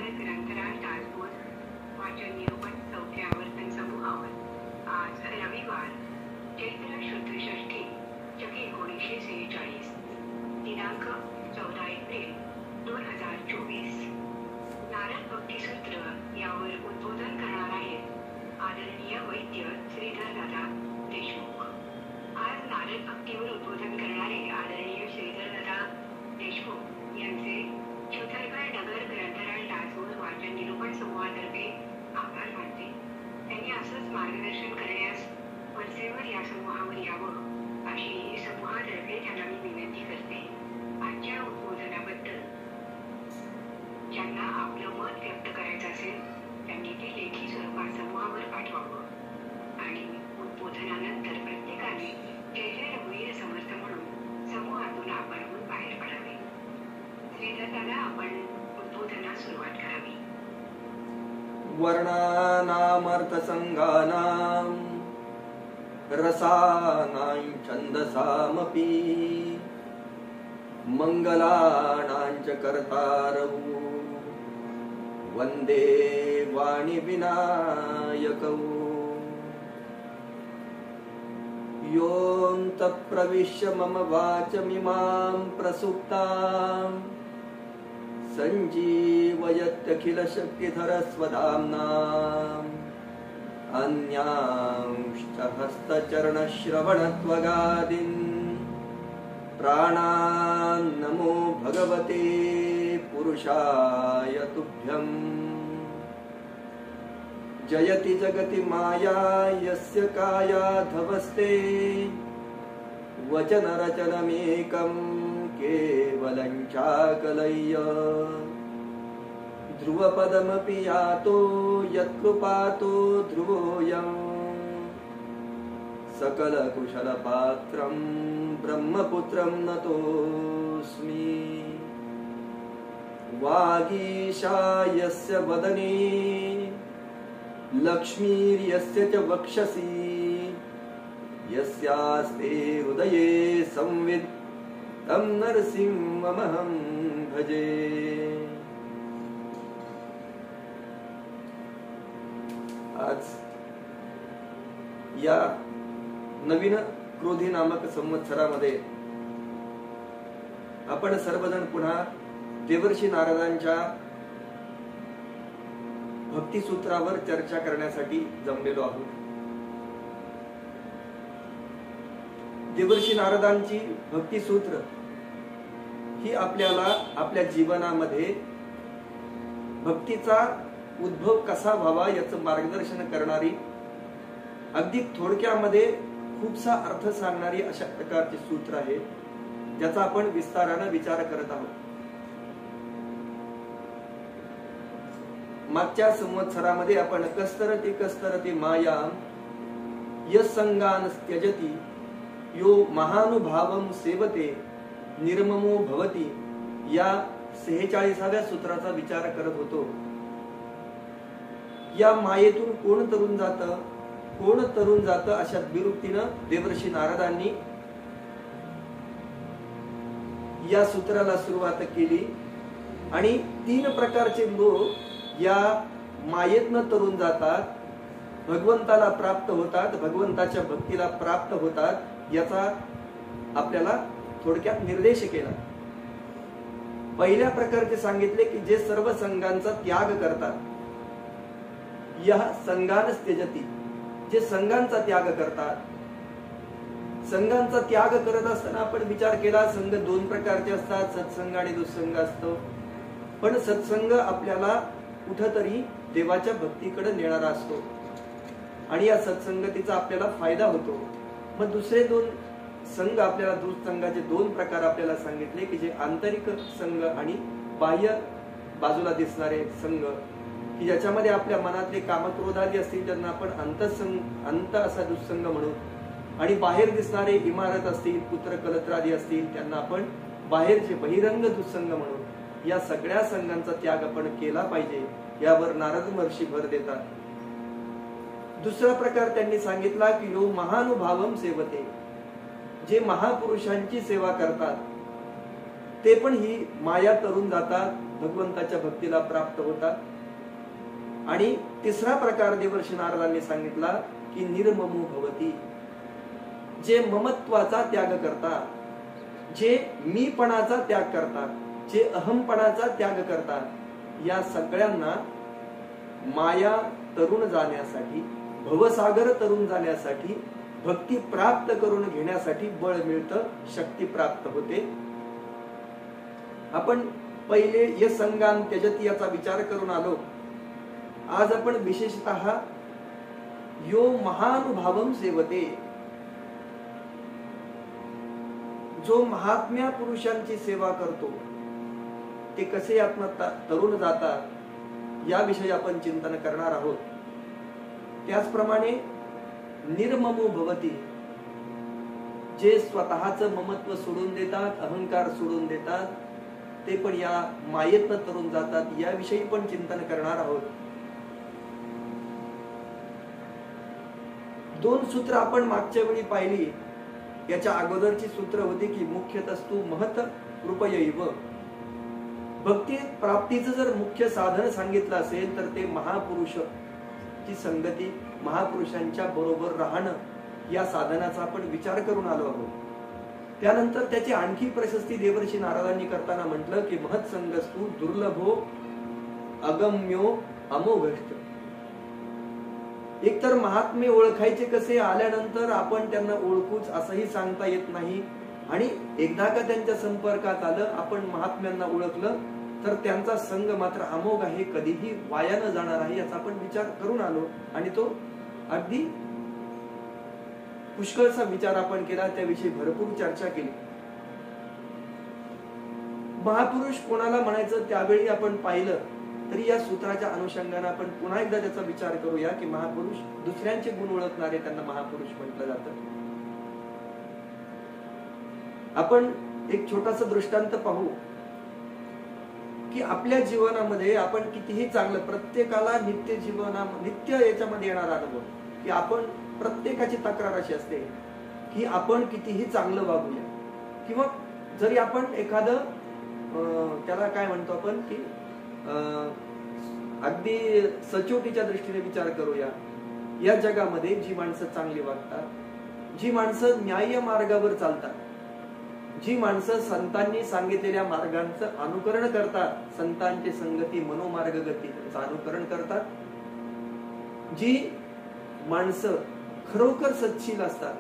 ग्रंथराज दासबोध वाचन निरूपण 4थ्या आवर्तन समूहावर आज रविवार चैत्र शुद्ध षष्ठी शके 1946 दिनांक 14 एप्रिल 2024. नारद भक्तिसूत्र यावर उद्बोधन करणार आहेत आदरणीय वैद्य श्रीधर दादा देशमुख. आज नारद भक्तीवर उद्बोधन करणारे आदरणीय श्रीधर दादा देशमुख यांचे छतरगड नगर ग्रंथराज दासबोध वाचन निरूपण समूहातर्फे आभार मानते. त्यांनी असंच मार्गदर्शन करण्यास वरचेवर या समूहावर यावं अशी समूहातर्फे त्यांना मी विनंती करते. आजच्या उद्बोधनाबद्दल ज्यांना आपलं मत व्यक्त करायचं असेल त्यांनी ते लेखी स्वरूपात समूहावर पाठवावं आणि उद्बोधनानंतर प्रत्येकाने जय जय रघुवीर समर्थ म्हणून समूहातून आपण बाहेर पडावे. श्रीधरदादा, आपण उद्बोधनास सुरुवात करावी. वर्णानामर्थसंगानां रसानां छन्दसामपि मंगलानां कर्तारौ वन्दे वाणी विनायकौ. योऽन्तः प्रविश्य मम वाचमिमां प्रसुप्तां सञ्जीवयत्यखिलशक्तिधरस्वधाम्नाम् अन्यांश्च हस्तचरणश्रवणत्वगादीन् प्राणान्नमो भगवते पुरुषाय तुभ्यम्. जयति जगति माया यस्य कायाधवस्ते वचनरचनमेकं केवलं चाकलय्य. ध्रुवपदमपि यातो यत्कृपातो ध्रुवोऽयं सकलकुशलपात्रं ब्रह्मपुत्रं नतोऽस्मि. वागीशायस्य वदने लक्ष्मीर्यस्य च वक्षसि यस्यास्ते हृदये संवित् तं नरसिंहमहं भजे. आज या नवीन क्रोधी नामक संवत्सरामध्ये आपण सर्वजण पुन्हा देवर्षी नारदांच्या भक्तिसूत्रावर चर्चा करण्यासाठी जमलेलो आहोत. देवर्षी नारदांची भक्तिसूत्र ही आपल्याला आपल्या जीवनामध्ये भक्तीचा उद्भव कसा व्हावा याचं मार्गदर्शन करणारी, अगदी थोडक्यामध्ये खूपसा अर्थ सांगणारी अशा प्रकारचे सूत्र आहे, ज्याचा आपण विस्ताराने विचार करत आहोत. मागच्या संवत्सरामध्ये आपण कस्तरती मायां यस्संगान त्यजति यो महानुभावं सेवते निर्ममो भवति या 46व्या सूत्राचा विचार करत होतो. या मायेतून कोण तरुण जातं अशा द्विरुक्तीनं देवर्षी नारदांनी या सूत्राला सुरुवात केली. आणि 3 प्रकारचे लोक या मायेतनं तरुण जातात, भगवंताला प्राप्त होतात, भगवंताच्या भक्तीला प्राप्त होतात, याचा आपल्याला थोडक्यात निर्देश केला. पहिल्या प्रकारचे सांगितले की जे सर्व संघांचा त्याग करतात, या संघानच त्यजती, जे संघांचा त्याग करतात. संघांचा त्याग करत असताना आपण विचार केला, संघ 2 प्रकारचे असतात, सत्संग आणि दुःसंग असतो. पण सत्संग आपल्याला कुठंतरी देवाच्या भक्तीकडे नेणारा असतो आणि या सत्संगतीचा आपल्याला फायदा होतो. मग दुसरे 2 संघ आपल्याला, दुःसंगाचे 2 प्रकार आपल्याला सांगितले की जे आंतरिक संघ आणि बाह्य बाजूला दिसणारे संघ, की ज्याच्यामध्ये आपल्या मनातले कामक्रोधादी असतील त्यांना आपण अंत असा दुःसंग म्हणू, आणि बाहेर दिसणारे इमारत असतील, पुत्र कलत्रादी असतील त्यांना आपण बाहेरचे बहिरंग दुःसंग म्हणू. या सगळ्या संघांचा त्याग आपण केला पाहिजे, यावर नारद महर्षी भर देतात. दुसरा प्रकार त्यांनी सांगितला की यो महानुभावम सेवते, जे महापुरुषांची सेवा करतात, ते पण ही माया तरून जातात, भगवंताच्या भक्तीला प्राप्त होतात. आणि तिसरा प्रकार देवर्षी नारदांनी सांगितला की निर्ममो भवती, जे ममत्वाचा त्याग करतात, जे मीपणाचा त्याग करतात, जे अहमपणाचा त्याग करतात, या सगळ्यांना माया तरुण जाण्यासाठी, भवसागर तरुण जाण्यासाठी, भक्ती प्राप्त करून घेण्यासाठी बळ मिळतं, शक्ती प्राप्त होते. आपण पहिले य संगान त्यजती याचा विचार करून आलो. आज आपण विशेषतः यो महानुभावम सेवते, जो महात्म्या पुरुषांची सेवा करतो ते कसे आत्महत्या तरुण जातात याविषयी आपण चिंतन करणार आहोत. त्याचप्रमाणे निर्ममो भवती, जे स्वतःचं ममत्व सोडून देतात, अहंकार सोडून देतात, ते पण या मायेतनं तरुण जातात, याविषयी पण चिंतन करणार आहोत. दोन सूत्र आपण मागच्या वेळी पाहिली. याच्या अगोदरची सूत्र होती की मुख्यतस्तु महत कृपयैव. भक्ती प्राप्तीचं जर मुख्य साधन सांगितलं असेल तर ते महापुरुष ची संगती, महापुरुषांच्या बरोबर राहणं, या साधनाचा आपण विचार करून आलो आहोत. त्यानंतर त्याची आणखी प्रशस्ती देवर्षी नारदांनी करताना म्हटलं की महत संगस्तु दुर्लभो अगम्यो अमोघष्ट. एकतर महात्मे ओळखायचे कसे, आल्यानंतर आपण त्यांना ओळखूच असंही सांगता येत नाही. आणि एकदा का त्यांच्या संपर्कात आलं, आपण महात्म्यांना ओळखलं तर त्यांचा संग मात्र अमोघ आहे, कधीही वाया न जाणार आहे, याचा आपण विचार करून आलो. आणि तो अगदी पुष्कळचा विचार आपण केला, त्याविषयी भरपूर चर्चा केली. महापुरुष कोणाला म्हणायचं त्यावेळी आपण पाहिलं, तरी या सूत्राच्या अनुषंगाने आपण पुन्हा एकदा त्याचा विचार करूया की महापुरुष दुसऱ्यांचे गुण ओळखणारे, त्यांना महापुरुष म्हटलं जातं. आपण एक छोटासा दृष्टांत पाहू की आपल्या जीवनामध्ये आपण कितीही चांगलं, प्रत्येकाला नित्य याच्यामध्ये येणारा अनुभव की आपण प्रत्येकाची तक्रार अशी असते की आपण कितीही चांगलं वागूया, किंवा जरी आपण एखादं त्याला काय म्हणतो आपण की अगदी सचोटीच्या दृष्टीने विचार करूया. या जगामध्ये जी माणसं चांगली वागतात, जी माणसं न्याय्य मार्गावर चालतात, जी माणसं संतांनी सांगितलेल्या मार्गांचं अनुकरण करतात, संतांची संगती मनोमार्ग गती अनुकरण करतात, जी माणसं खरोखर सत्शील असतात,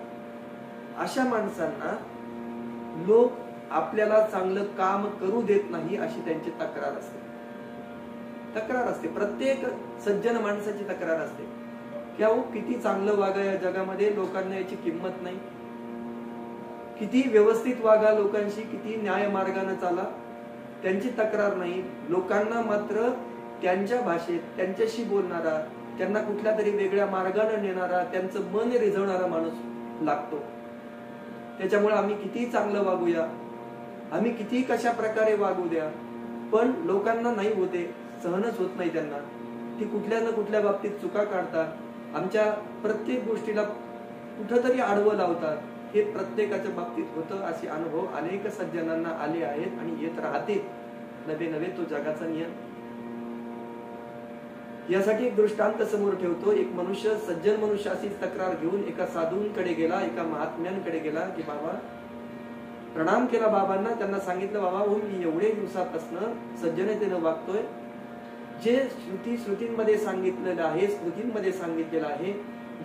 अशा माणसांना लोक आपल्याला चांगलं काम करू देत नाही अशी त्यांची तक्रार असते. प्रत्येक सज्जन माणसाची तक्रार असते की अहो किती चांगलं वागा या जगामध्ये, लोकांना याची किंमत नाही. किती व्यवस्थित वागा लोकांशी, किती न्याय मार्गाने चाला, त्यांची तक्रार नाही. लोकांना मात्र त्यांच्या भाषेत त्यांच्याशी बोलणारा, त्यांना कुठल्या तरी वेगळ्या मार्गाने नेणारा, त्यांचं मन रिझवणारा माणूस लागतो. त्याच्यामुळे आम्ही किती चांगलं वागूया, आम्ही किती कशा प्रकारे वागू द्या, पण लोकांना नाही होते, सहनच होत नाही त्यांना. ती कुठल्या ना कुठल्या बाबतीत चुका काढतात, आमच्या प्रत्येक गोष्टीला कुठंतरी आडवं लावतात. हे प्रत्येकाच्या बाबतीत होतं. असे अनुभव अनेक सज्जनांना आले आहेत आणि येत राहतील. नवे नवे तो जगाचा नियम. यासाठी एक दृष्टांत समोर ठेवतो. एक मनुष्य, सज्जन मनुष्य अशी तक्रार घेऊन एका साधूंकडे गेला, एका महात्म्यांकडे गेला की बाबा, प्रणाम केला बाबांना. त्यांना सांगितलं, बाबा हो मी एवढे दिवसापासून सज्जनतेनं वागतोय, जे श्रुतींमध्ये सांगितलेलं आहे, स्मृतींमध्ये सांगितलेलं आहे,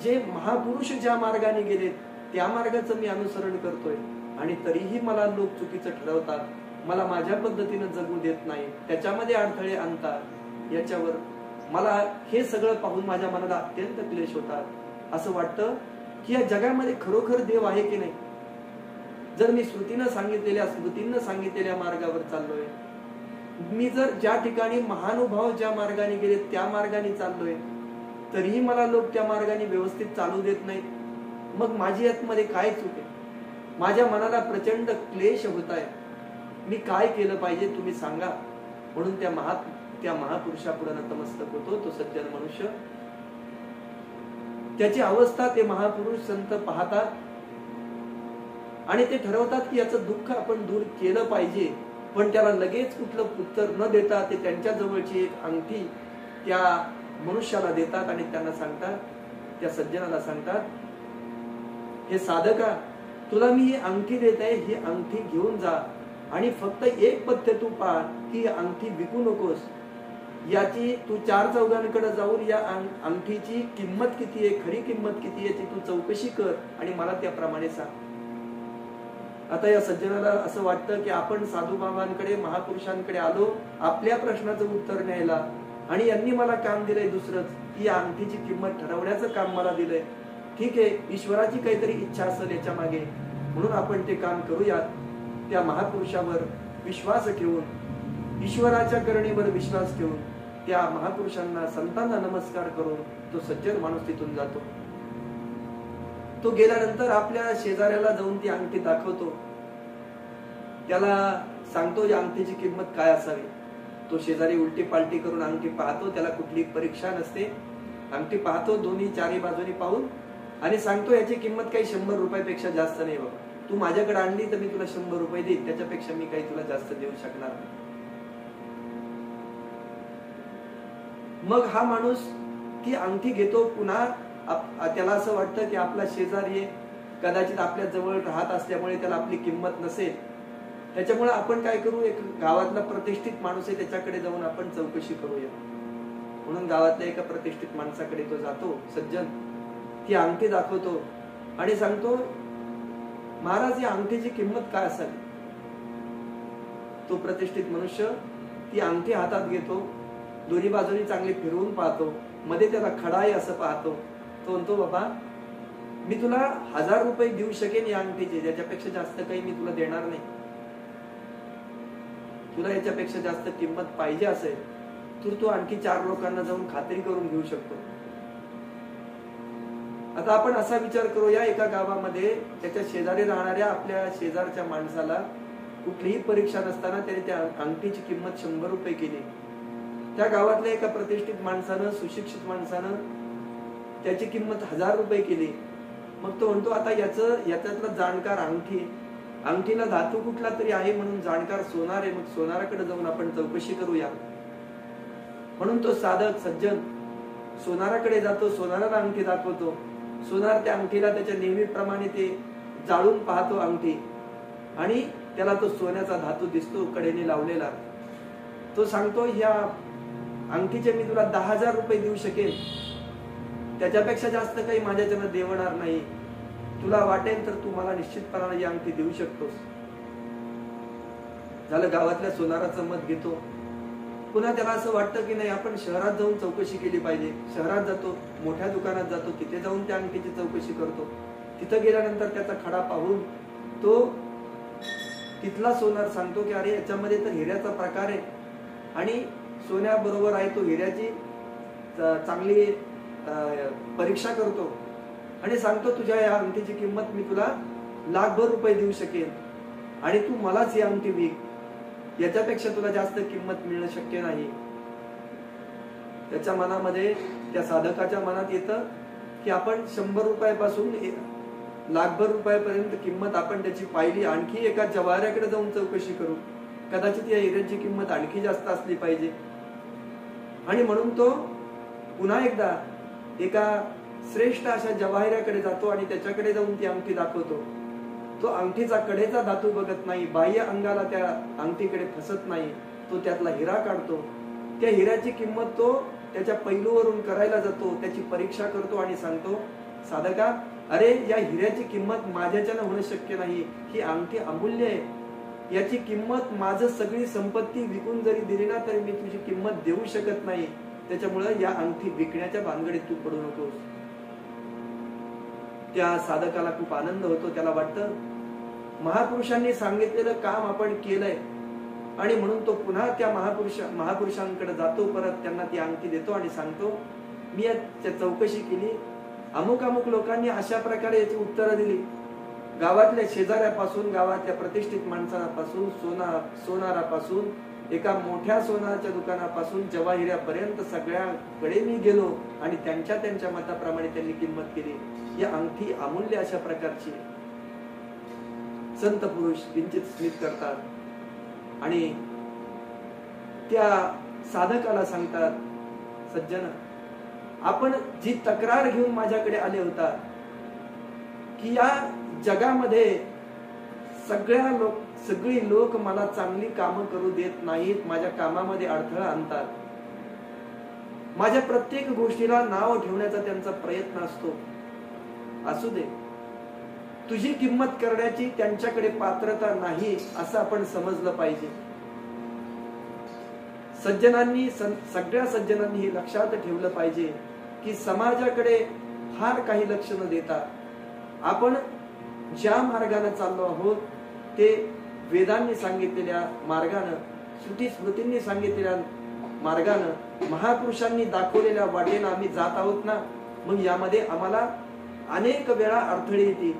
जे महापुरुष ज्या मार्गाने गेले त्या मार्गाचं मी अनुसरण करतोय, आणि तरीही मला लोक चुकीचं ठरवतात, मला माझ्या पद्धतीनं जगू देत नाही, त्याच्यामध्ये अडथळे आणतात. याच्यावर मला हे सगळं पाहून माझ्या मनाला अत्यंत क्लेश होतात. असं वाटतं की या जगामध्ये खरोखर देव आहे की नाही. जर मी स्मृतीनं सांगितलेल्या मार्गावर चाललोय, मी जर ज्या ठिकाणी महानुभाव ज्या मार्गाने गेले त्या मार्गाने चाललोय, तरीही मला लोक त्या मार्गाने व्यवस्थित चालू देत नाहीत, मग माझी आतमध्ये काय चूक आहे. माझ्या मनाला प्रचंड क्लेश होत आहे. मी काय केलं पाहिजे तुम्ही सांगा. म्हणून त्या महापुरुषापुढे नतमस्तक होतो तो सज्जन मनुष्य. त्याची अवस्था ते महापुरुष संत पाहतात आणि ते ठरवतात की याचं दुःख आपण दूर केलं पाहिजे. पण त्याला लगेच कुठलं उत्तर न देता ते त्यांच्या जवळची एक अंगठी त्या मनुष्याला देतात आणि त्यांना सांगतात, त्या सज्जनाला सांगतात, हे साधका, तुला मी ही अंगठी देत आहे, ही अंगठी घेऊन जा आणि फक्त एक पथ्य तू पाळ की ही अंगठी विकू नकोस. याची तू 4 चौघांकडे जाऊन या अंगठीची किंमत किती आहे, खरी किंमत किती याची तू चौकशी कर आणि मला त्याप्रमाणे सांग. आता या सज्जनाला असं वाटतं की आपण साधू बाबांकडे, महापुरुषांकडे आलो आपल्या प्रश्नाचं उत्तर न्यायला, आणि यांनी मला काम दिलंय दुसरंच, की या अंगठीची किंमत ठरवण्याचं काम मला दिलंय. ठीक आहे, ईश्वराची काहीतरी इच्छा असेल याच्या मागे, म्हणून आपण ते काम करूयात. त्या महापुरुषावर विश्वास ठेवून, ईश्वराच्या करणीवर विश्वास ठेवून त्या महापुरुषांना, संतांना नमस्कार करून तो सज्जन माणूस तिथून जातो. तो गेल्यानंतर आपल्या शेजाऱ्याला जाऊन ती अंगठी दाखवतो, त्याला सांगतो या अंगठीची किंमत काय असावी. तो शेजारी उलटी पालटी करून अंगठी पाहतो, त्याला कुठली परीक्षा नसते. अंगठी पाहतो दोन्ही चारी बाजूनी पाहून आणि सांगतो याची किंमत काही 100 रुपयापेक्षा जास्त नाही बाबा, तू माझ्याकडे आणली तर मी तुला 100 रुपये देईन, त्याच्यापेक्षा मी काही तुला जास्त देऊ शकणार नाही. मग हा माणूस ती अंगठी घेतो. पुन्हा त्याला असं वाटतं की आपला शेजारी कदाचित आपल्या जवळ राहत असल्यामुळे त्याला आपली किंमत नसेल, त्याच्यामुळे आपण काय करू, एक गावातला प्रतिष्ठित माणूस आहे त्याच्याकडे जाऊन आपण चौकशी करूया. म्हणून गावातल्या एका प्रतिष्ठित माणसाकडे तो जातो, सज्जन ती अंगठी दाखवतो आणि सांगतो, महाराज या अंगठीची किंमत काय असावी. तो प्रतिष्ठित मनुष्य ती अंगठी हातात घेतो, दोन्ही बाजूनी चांगली फिरवून पाहतो, मध्ये त्याला खडा आहे असं पाहतो. तो म्हणतो, बाबा मी तुला 1000 रुपये देऊ शकेन या अंगठीचे, याच्यापेक्षा जास्त काही मी तुला देणार नाही. तुला याच्यापेक्षा जास्त किंमत पाहिजे असेल तर तू आणखी 4 लोकांना जाऊन खात्री करून घेऊ शकतो. आता आपण असा विचार करूया, एका गावामध्ये त्याच्या शेजारी राहणाऱ्या आपल्या शेजारच्या माणसाला कुठलीही परीक्षा नसताना त्याने त्या अंगठीची किंमत 100 रुपये केली. त्या गावातल्या एका प्रतिष्ठित माणसानं, सुशिक्षित माणसानं त्याची किंमत 1000 रुपये केली. मग तो म्हणतो, आता याच्यातला जाणकार अंगठीला धातू कुठला तरी आहे म्हणून जाणकार सोनार आहे, मग सोनाराकडे जाऊन आपण चौकशी करूया. म्हणून तो साधक सज्जन सोनाराकडे जातो, सोनाराला अंगठी दाखवतो. सोनार त्या अंगठीला त्याच्या नेहमीप्रमाणे ते जाळून पाहतो अंगठी, आणि त्याला तो सोन्याचा धातू दिसतो कडेने लावलेला. तो सांगतो, ह्या अंगठीचे मी तुला 10,000 रुपये देऊ शकेन, त्याच्यापेक्षा जास्त काही माझ्याच्यानं देवणार नाही. तुला वाटेल तर तू मला निश्चितपणाने ही अंगठी देऊ शकतोस. झालं, गावातल्या सोनाराचं मत घेतो. पुन्हा त्याला असं वाटतं की नाही, आपण शहरात जाऊन चौकशी केली पाहिजे. शहरात जातो, मोठ्या दुकानात जातो, तिथे जाऊन त्या अंगठीची चौकशी करतो. तिथं गेल्यानंतर त्याचा खडा पाहून तो तिथला सोनार सांगतो की अरे याच्यामध्ये तर हिऱ्याचा प्रकार आहे आणि सोन्याबरोबर आहे. तो हिऱ्याची चांगली परीक्षा करतो आणि सांगतो, तुझ्या या अंगठीची किंमत मी तुला 1,00,000 रुपये देऊ शकेन आणि तू मलाच ही अंगठी विक, याच्यापेक्षा तुला जास्त किंमत मिळणं शक्य नाही. त्याच्या मनामध्ये, त्या साधकाच्या मनात येतं की आपण 100 रुपयापासून 1,00,000 रुपयापर्यंत किंमत आपण त्याची पाहिली. आणखी एका जवाहराकडे जाऊन चौकशी करू, कदाचित या हिऱ्याची किंमत आणखी जास्त असली पाहिजे. आणि म्हणून तो पुन्हा एकदा एका श्रेष्ठ अशा जवाहिराकडे जातो आणि त्याच्याकडे जाऊन ती अंगठी दाखवतो. तो अंगठीचा कडेचा धातू बघत नाही, बाह्य अंगाला त्या अंगठीकडे फसत नाही. तो त्यातला हिरा काढतो. त्या हिऱ्याची किंमत तो त्याच्या पैलूवरून करायला जातो, त्याची परीक्षा करतो आणि सांगतो, साधका, अरे या हिऱ्याची किंमत माझ्याच्यानं होणं शक्य नाही. ही अंगठी अमूल्य आहे, याची किंमत माझं सगळी संपत्ती विकून जरी दिली ना तरी मी तुझी किंमत देऊ शकत नाही. त्याच्यामुळे या अंगठी विकण्याच्या भानगडीत तू पडू नकोस. त्या साधकाला खूप आनंद होतो. त्याला वाटतं महापुरुषांनी सांगितलेलं काम आपण केलंय, आणि म्हणून तो पुन्हा त्या महापुरुषांकडे जातो. परत त्यांना ती अंगठी देतो आणि सांगतो, मी याची चौकशी केली, अमुक अमुक लोकांनी अशा प्रकारे याची उत्तरं दिली. गावातल्या शेजाऱ्यापासून, गावातल्या प्रतिष्ठित माणसापासून, सोनारापासून, एका मोठ्या सोनाराच्या दुकानापासून जवाहिऱ्यापर्यंत सगळ्याकडे मी गेलो आणि त्यांच्या मताप्रमाणे त्यांनी किंमत केली. या अंगठी अमूल्य अशा प्रकारची. संत पुरुष किंचित स्मित करतात आणि त्या साधकाला सांगतात, सज्जन, आपण जी तक्रार घेऊन माझ्याकडे आले होता की या जगामध्ये सगळी लोक मला चांगली कामं करू देत नाहीत, माझ्या कामामध्ये अडथळा आणतात, माझ्या प्रत्येक गोष्टीला नाव ठेवण्याचा त्यांचा प्रयत्न असतो. असू दे, तुझी किंमत करण्याची त्यांच्याकडे पात्रता नाही असं आपण समजलं पाहिजे. सगळ्या सज्जनांनी हे लक्षात ठेवलं पाहिजे की समाजाकडे फार काही लक्ष न देता आपण ज्या मार्गाने चाललो आहोत ते वेदांनी सांगितलेल्या मार्गानं, श्रुती स्मृतींनी सांगितलेल्या मार्गानं, महापुरुषांनी दाखवलेल्या वाटेनं आम्ही जात आहोत ना. मग यामध्ये आम्हाला अनेक वेळा अडथळे येतील,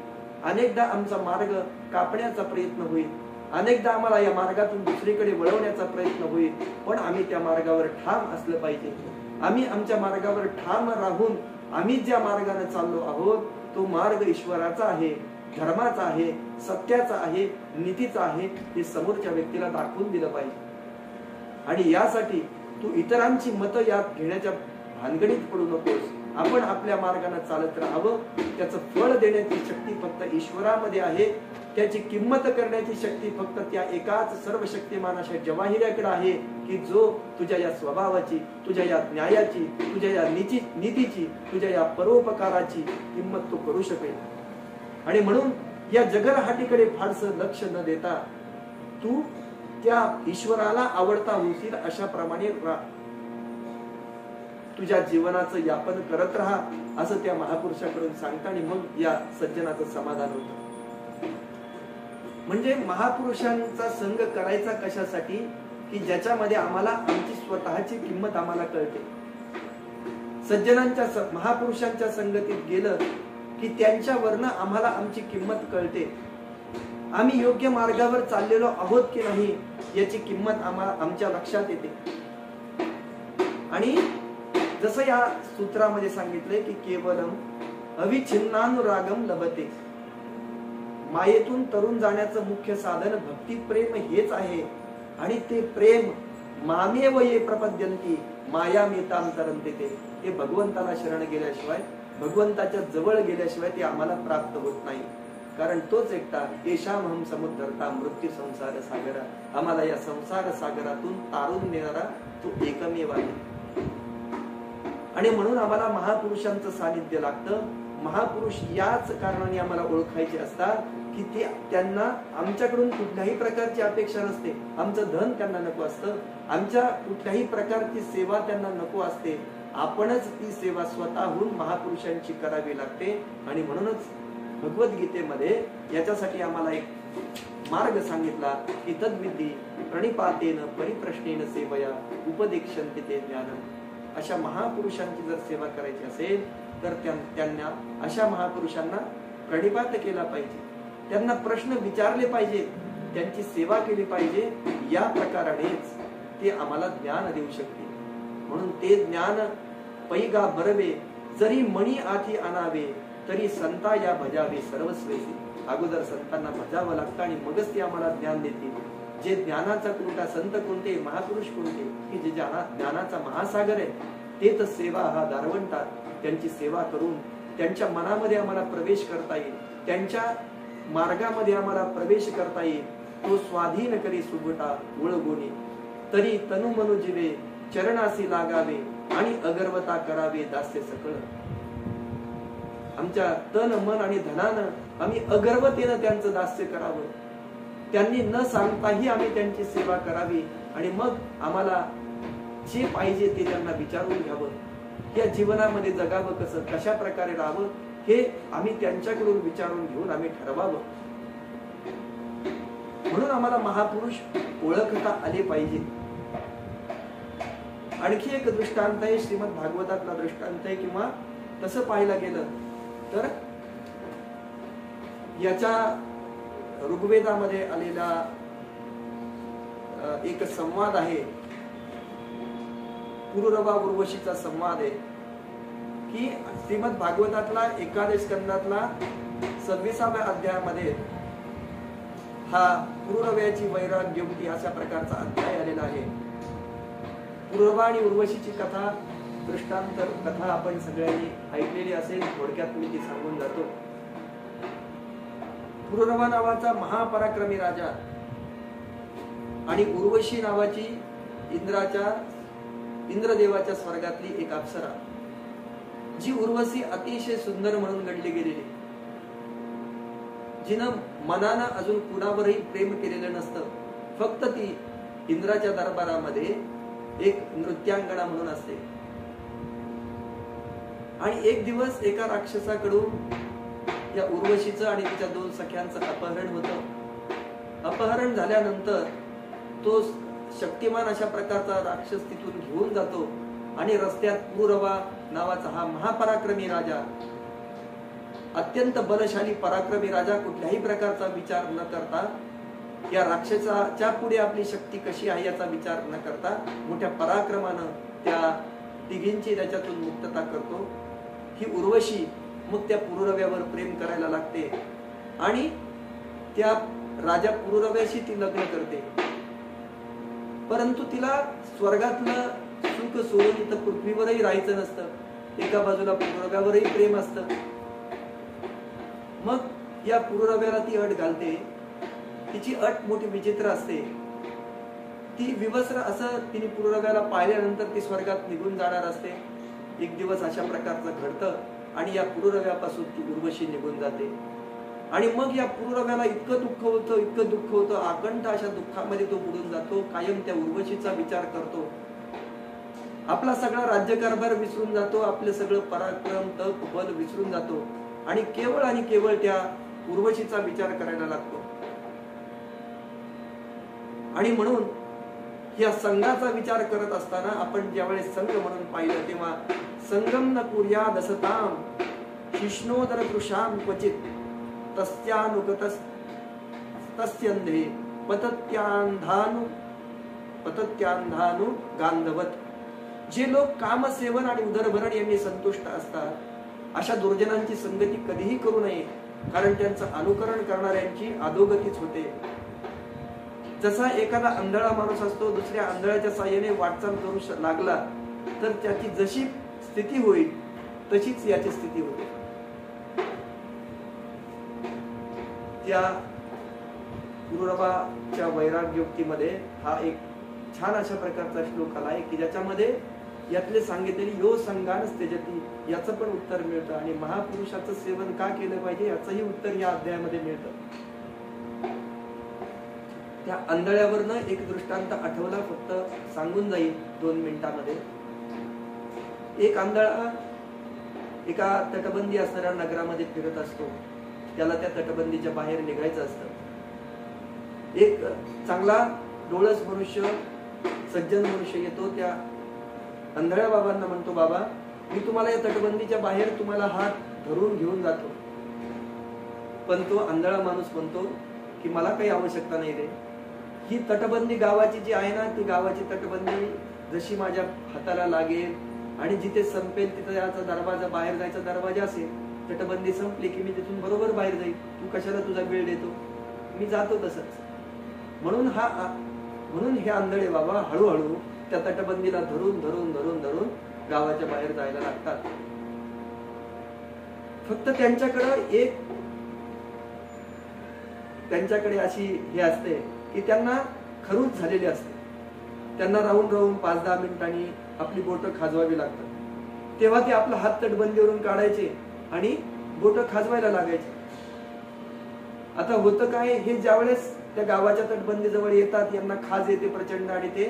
अनेकदा आमचा मार्ग कापण्याचा प्रयत्न होईल, अनेकदा आम्हाला या मार्गातून दुसरीकडे वळवण्याचा प्रयत्न होईल, पण आम्ही त्या मार्गावर ठाम असलं पाहिजे. आम्ही आमच्या मार्गावर ठाम राहून आम्ही ज्या मार्गाने चाललो आहोत तो मार्ग ईश्वराचा आहे, धर्माचा आहे, सत्याचा आहे, नीतीचा आहे, हे समोरच्या व्यक्तीला दाखवून दिलं पाहिजे. आणि यासाठी तू इतरांची मतं यात घेण्याच्या भानगडीत पडू नकोस. आपण आपल्या मार्गाने चालत राहावं. त्याचं फळ देण्याची शक्ती फक्त ईश्वरामध्ये आहे. त्याची किंमत करण्याची शक्ती फक्त त्या एकाच सर्वशक्तिमान अशा जवाहिऱ्याकडे आहे की जो तुझ्या या स्वभावाची, तुझ्या या न्यायाची, तुझ्या या नीतीची, तुझ्या या परोपकाराची किंमत तो करू शकेल. आणि म्हणून या जगरहाटीकडे फारसं लक्ष न देता तू त्या ईश्वराला आवडता होशील अशा प्रमाणे तुझ्या जीवनाचं यापन करत राहा असं त्या महापुरुषाकडून सांगता. आणि मग या सज्जनाचं समाधान होतं. म्हणजे महापुरुषांचा संग करायचा कशासाठी की ज्याच्यामध्ये आम्हाला आमची स्वतःची किंमत आम्हाला कळते. सज्जनांच्या महापुरुषांच्या संगतीत गेलं की त्यांच्यावरनं आम्हाला आमची किंमत कळते. आम्ही योग्य मार्गावर चाललेलो आहोत की नाही याची किंमत आमच्या लक्षात येते. आणि जसं या सूत्रामध्ये सांगितलंय की केवलम अविच्छिन्नानुरागम लभते, मायेतून तरुण जाण्याचं मुख्य साधन भक्ती प्रेम हेच आहे. आणि ते प्रेम मामेव ये प्रपद्यंती मायामेतां तरन्ते, ते भगवंताला शरण गेल्याशिवाय, भगवंताच्या जवळ गेल्याशिवाय ते आम्हाला प्राप्त होत नाही. कारण तोच एकटा येशामहं समुद्धरता मृत्यू संसार सागरा, आम्हाला या संसार सागरातून तारून नेणारा तो एकमेव आहे. आणि म्हणून आम्हाला महापुरुषांचं सानिध्य लागतं. महापुरुष याच कारणाने आम्हाला ओळखायचे असतात की ते त्यांना आमच्याकडून कुठल्याही प्रकारची अपेक्षा नसते. आमचं धन त्यांना नको असतं, आमच्या कुठल्याही प्रकारची सेवा त्यांना नको असते. आपणच ती सेवा स्वतःहून महापुरुषांची करावी लागते. आणि म्हणूनच भगवद्गीतेमध्ये याच्यासाठी आम्हाला एक मार्ग सांगितला की तद्विधी प्रणिपातेन परिप्रश्नेन सेवया उपदेक्षन्ते ते ज्ञानम. अशा महापुरुषांची जर सेवा करायची असेल तर त्यांना अशा महापुरुषांना प्रणिपात केला पाहिजे, त्यांना प्रश्न विचारले पाहिजेत, त्यांची सेवा केली पाहिजे. या प्रकारानेच ते आम्हाला ज्ञान देऊ शकते. म्हणून ते ज्ञान पैगा बरवे जरी मणी आधी आणावे तरी संता या भजावे सर्वस्वेसी. अगोदर संतांना भजावं लागतं आणि मगच ते आम्हाला ज्ञान देतील. जे ज्ञानाचा कुरटा संत कोणते, महापुरुष कोणते की जे ज्ञानाचा महासागर आहे ते तर सेवा हा दारवंटात. त्यांची सेवा करून त्यांच्या मनामध्ये आम्हाला प्रवेश करता येईल, त्यांच्या मार्गामध्ये आम्हाला प्रवेश करता येईल. तो स्वाधीन करी सुगटा उळगुणी तरी तनु मनु जीवे चरणासी लागावे आणि अगर्वता करावे दास्य सकळ. आमच्या तन मन आणि धनानं आम्ही अगर्वतेनं त्यांचं दास्य करावं. त्यांनी न सांगताही आम्ही त्यांची सेवा करावी. आणि मग आम्हाला जे पाहिजे ते त्यांना विचारून घ्यावं. या जीवनामध्ये जगावं कसं, कशा प्रकारे राहावं हे आम्ही त्यांच्याकडून विचारून घेऊन आम्ही ठरवावं. म्हणून आम्हाला महापुरुष ओळखता आले पाहिजे. आणखी एक दृष्टांत आहे, श्रीमद भागवतातला दृष्टांत आहे. किंवा तसं पाहायला गेलं तर याच्या ऋग्वेदामध्ये आलेला एक संवाद आहे, पुरुरवा उर्वशीचा संवाद आहे की श्रीमद भागवतातला 11 स्कंदातला 26व्या अध्यायामध्ये हा पुरुरव्याची वैराग्यवती अशा प्रकारचा अध्याय आलेला आहे. पुरुरवा आणि उर्वशीची कथा, दृष्टांतर कथा आपण सगळ्यांनी ऐकलेली असेल. थोडक्यात मी ती सांगून जातो. पुरुरवा नावाचा महापराक्रमी राजा आणि उर्वशी नावाची इंद्रदेवाच्या स्वर्गातली एक अप्सरा, जी उर्वशी अतिशय सुंदर म्हणून गणली गेलेली, जिनं मनानं अजून कुणावरही प्रेम केलेलं नसतं. फक्त ती इंद्राच्या दरबारामध्ये एक नृत्यांगना म्हणून असते. आणि एक दिवस एका राक्षसाकडून या उर्वशीचं आणि तिच्या 2 सख्यांचं अपहरण होतं. अपहरण झाल्यानंतर तो शक्तिमान अशा प्रकारचा राक्षस तिथून घेऊन जातो आणि रस्त्यात पुरुरवा नावाचा हा महापराक्रमी राजा, अत्यंत बलशाली पराक्रमी राजा, कुठल्याही प्रकारचा विचार न करता, या राक्षसाच्या पुढे आपली शक्ती कशी आहे याचा विचार न करता मोठ्या पराक्रमानं त्या तिघींची त्याच्यातून मुक्तता करतो. ही उर्वशी मग त्या पुरुरव्यावर प्रेम करायला लागते आणि त्या राजा पुरुरव्याशी ती लग्न करते. परंतु तिला स्वर्गातलं सुख सोडून इथं पृथ्वीवरही राहायचं नसतं. एका बाजूला पुरुरव्यावरही प्रेम असतं. मग या पुरुरव्याला ती अट घालते. तिची अट मोठी विचित्र असते. ती विवस्त्र असं तिने पुरुरव्याला पाहिल्यानंतर ती स्वर्गात निघून जाणार असते. एक दिवस अशा प्रकारचं घडतं आणि या पुरुरव्यापासून ती उर्वशी निघून जाते. आणि मग या पुरुरव्याला इतकं दुःख होतं, आकंठ अशा दुःखामध्ये तो बुडून जातो. कायम त्या उर्वशीचा विचार करतो. आपला सगळा राज्यकारभार विसरून जातो. आपलं सगळं पराक्रम, तप, बल विसरून जातो आणि केवळ त्या उर्वशीचा विचार करायला लागतो. आणि म्हणून या संघाचा विचार करत असताना आपण ज्यावेळेस संघ म्हणून पाहिलं तेव्हा संगम न कुर्याद असताम शिष्णोदर कृशाम क्वचित तस्यांधे पतत्यांधानु गांधवत. जे लोक कामसेवन आणि उदरभरण यांनी संतुष्ट असतात, अशा दुर्जनांची संगती कधीही करू नये, कारण त्यांचं अनुकरण करणाऱ्यांची अधोगतीच होते. जसा एखादा आंधळा माणूस असतो, दुसऱ्या आंधळ्याच्या साहाय्याने वाटचाल करू लागला तर त्याची जशी स्थिती होईल तशीच याची स्थिती होते. त्या पुरुरवाच्या वैराग्योक्तीमध्ये हा एक छान अशा प्रकारचा श्लोक आला आहे की ज्याच्यामध्ये यातले सांगितलेली यो संगान त्यजती याचं पण उत्तर मिळतं आणि महापुरुषाचं सेवन का केलं पाहिजे याचंही उत्तर या अध्यायामध्ये मिळतं. त्या आंधळ्यावरनं एक दृष्टांत आठवला, फक्त सांगून जाईल 2 मिनिटांमध्ये. एक आंधळा एका तटबंदी असणाऱ्या नगरामध्ये फिरत असतो. त्याला त्या तटबंदीच्या बाहेर निघायचं असतं. एक चांगला डोळस मनुष्य, सज्जन मनुष्य येतो. त्या आंधळ्या बाबांना म्हणतो, बाबा मी तुम्हाला या तटबंदीच्या बाहेर तुम्हाला हात धरून घेऊन जातो. पण तो आंधळा माणूस म्हणतो की मला काही आवश्यकता नाही रे. ही तटबंदी गावाची जी आहे ना, ती गावाची तटबंदी जशी माझ्या हाताला लागेल आणि जिथे संपेल तिथे याचा दरवाजा, बाहेर जायचा दरवाजा असेल, तटबंदी संपली की मी तिथून बरोबर बाहेर जाईल. तू कशाला तुझा वेळ देतो? मी जातो तसंच. म्हणून हे आंधळे बाबा हळूहळू त्या तटबंदीला धरून धरून धरून धरून गावाच्या बाहेर जायला लागतात. फक्त त्यांच्याकडे अशी हे असते की त्यांना खरूच झालेली असते. त्यांना राहून राहून 5-10 मिनिटांनी आपली बोटं खाजवावी लागतात. तेव्हा ते आपला हात तटबंदीवरून काढायचे आणि बोटं खाजवायला लागायचे. आता होतं काय, हे ज्यावेळेस त्या गावाच्या तटबंदीजवळ येतात, यांना खाज येते प्रचंड आणि ते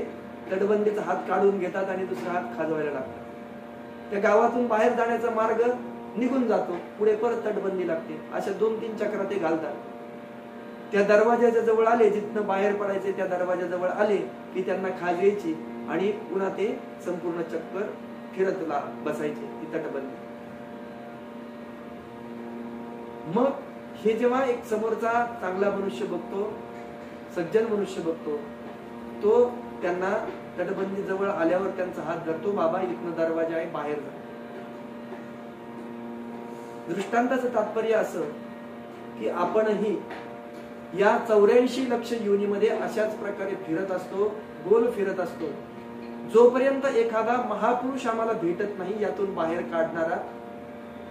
तटबंदीचा हात काढून घेतात आणि दुसरा हात खाजवायला लागतात. त्या गावातून बाहेर जाण्याचा मार्ग निघून जातो. पुढे परत तटबंदी लागते. अशा 2-3 चक्र ते घालतात. त्या दरवाजाच्या जवळ आले, जिथनं बाहेर पडायचे त्या दरवाजाजवळ आले की त्यांना खाज यायची आणि पुन्हा ते संपूर्ण चक्कर फिरत बसायचे ती तटबंदी. मग हे जेव्हा एक समोरचा चांगला मनुष्य बघतो, सज्जन मनुष्य बघतो, तो त्यांना तटबंदी जवळ आल्यावर त्यांचा हात धरतो, बाबा इथनं दरवाजा आहे, बाहेर जा. दृष्टांताचं तात्पर्य असं की आपणही या 84 लक्ष योनीमध्ये अशाच प्रकारे फिरत असतो, गोल फिरत असतो. जोपर्यंत एखादा महापुरुष आम्हाला भेटत नाही यातून बाहेर काढणारा,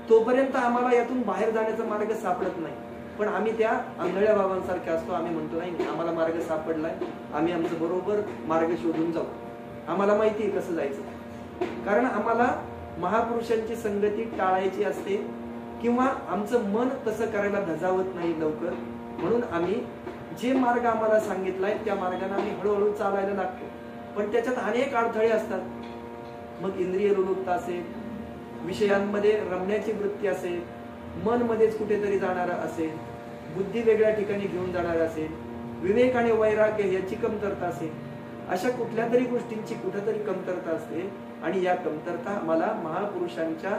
तोपर्यंत आम्हाला यातून बाहेर जाण्याचा मार्ग सापडत नाही. पण आम्ही त्या आंधळ्या बाबांसारखे असतो. आम्ही म्हणतो नाही आम्हाला मार्ग सापडलाय, आम्ही आमचं बरोबर मार्ग शोधून जाऊ, आम्हाला माहिती आहे कसं जायचं. कारण आम्हाला महापुरुषांची संगती टाळायची असते किंवा आमचं मन तसं करायला धजावत नाही लवकर. म्हणून आम्ही जे मार्ग आम्हाला सांगितलाय त्या मार्गाने आम्ही हळूहळू चालायला लागतो. पण त्याच्यात अनेक अडथळे असतात. मग इंद्रिय लोलुपता असेल, विषयांमध्ये रमण्याची वृत्ती असेल, मन मध्येच कुठेतरी जाणारा असेल, बुद्धी वेगळ्या ठिकाणी घेऊन जाणार असेल, विवेक आणि वैराग्य याची कमतरता असेल, अशा कुठल्या तरी गोष्टींची कुठेतरी कमतरता असते. आणि या कमतरता आम्हाला महापुरुषांच्या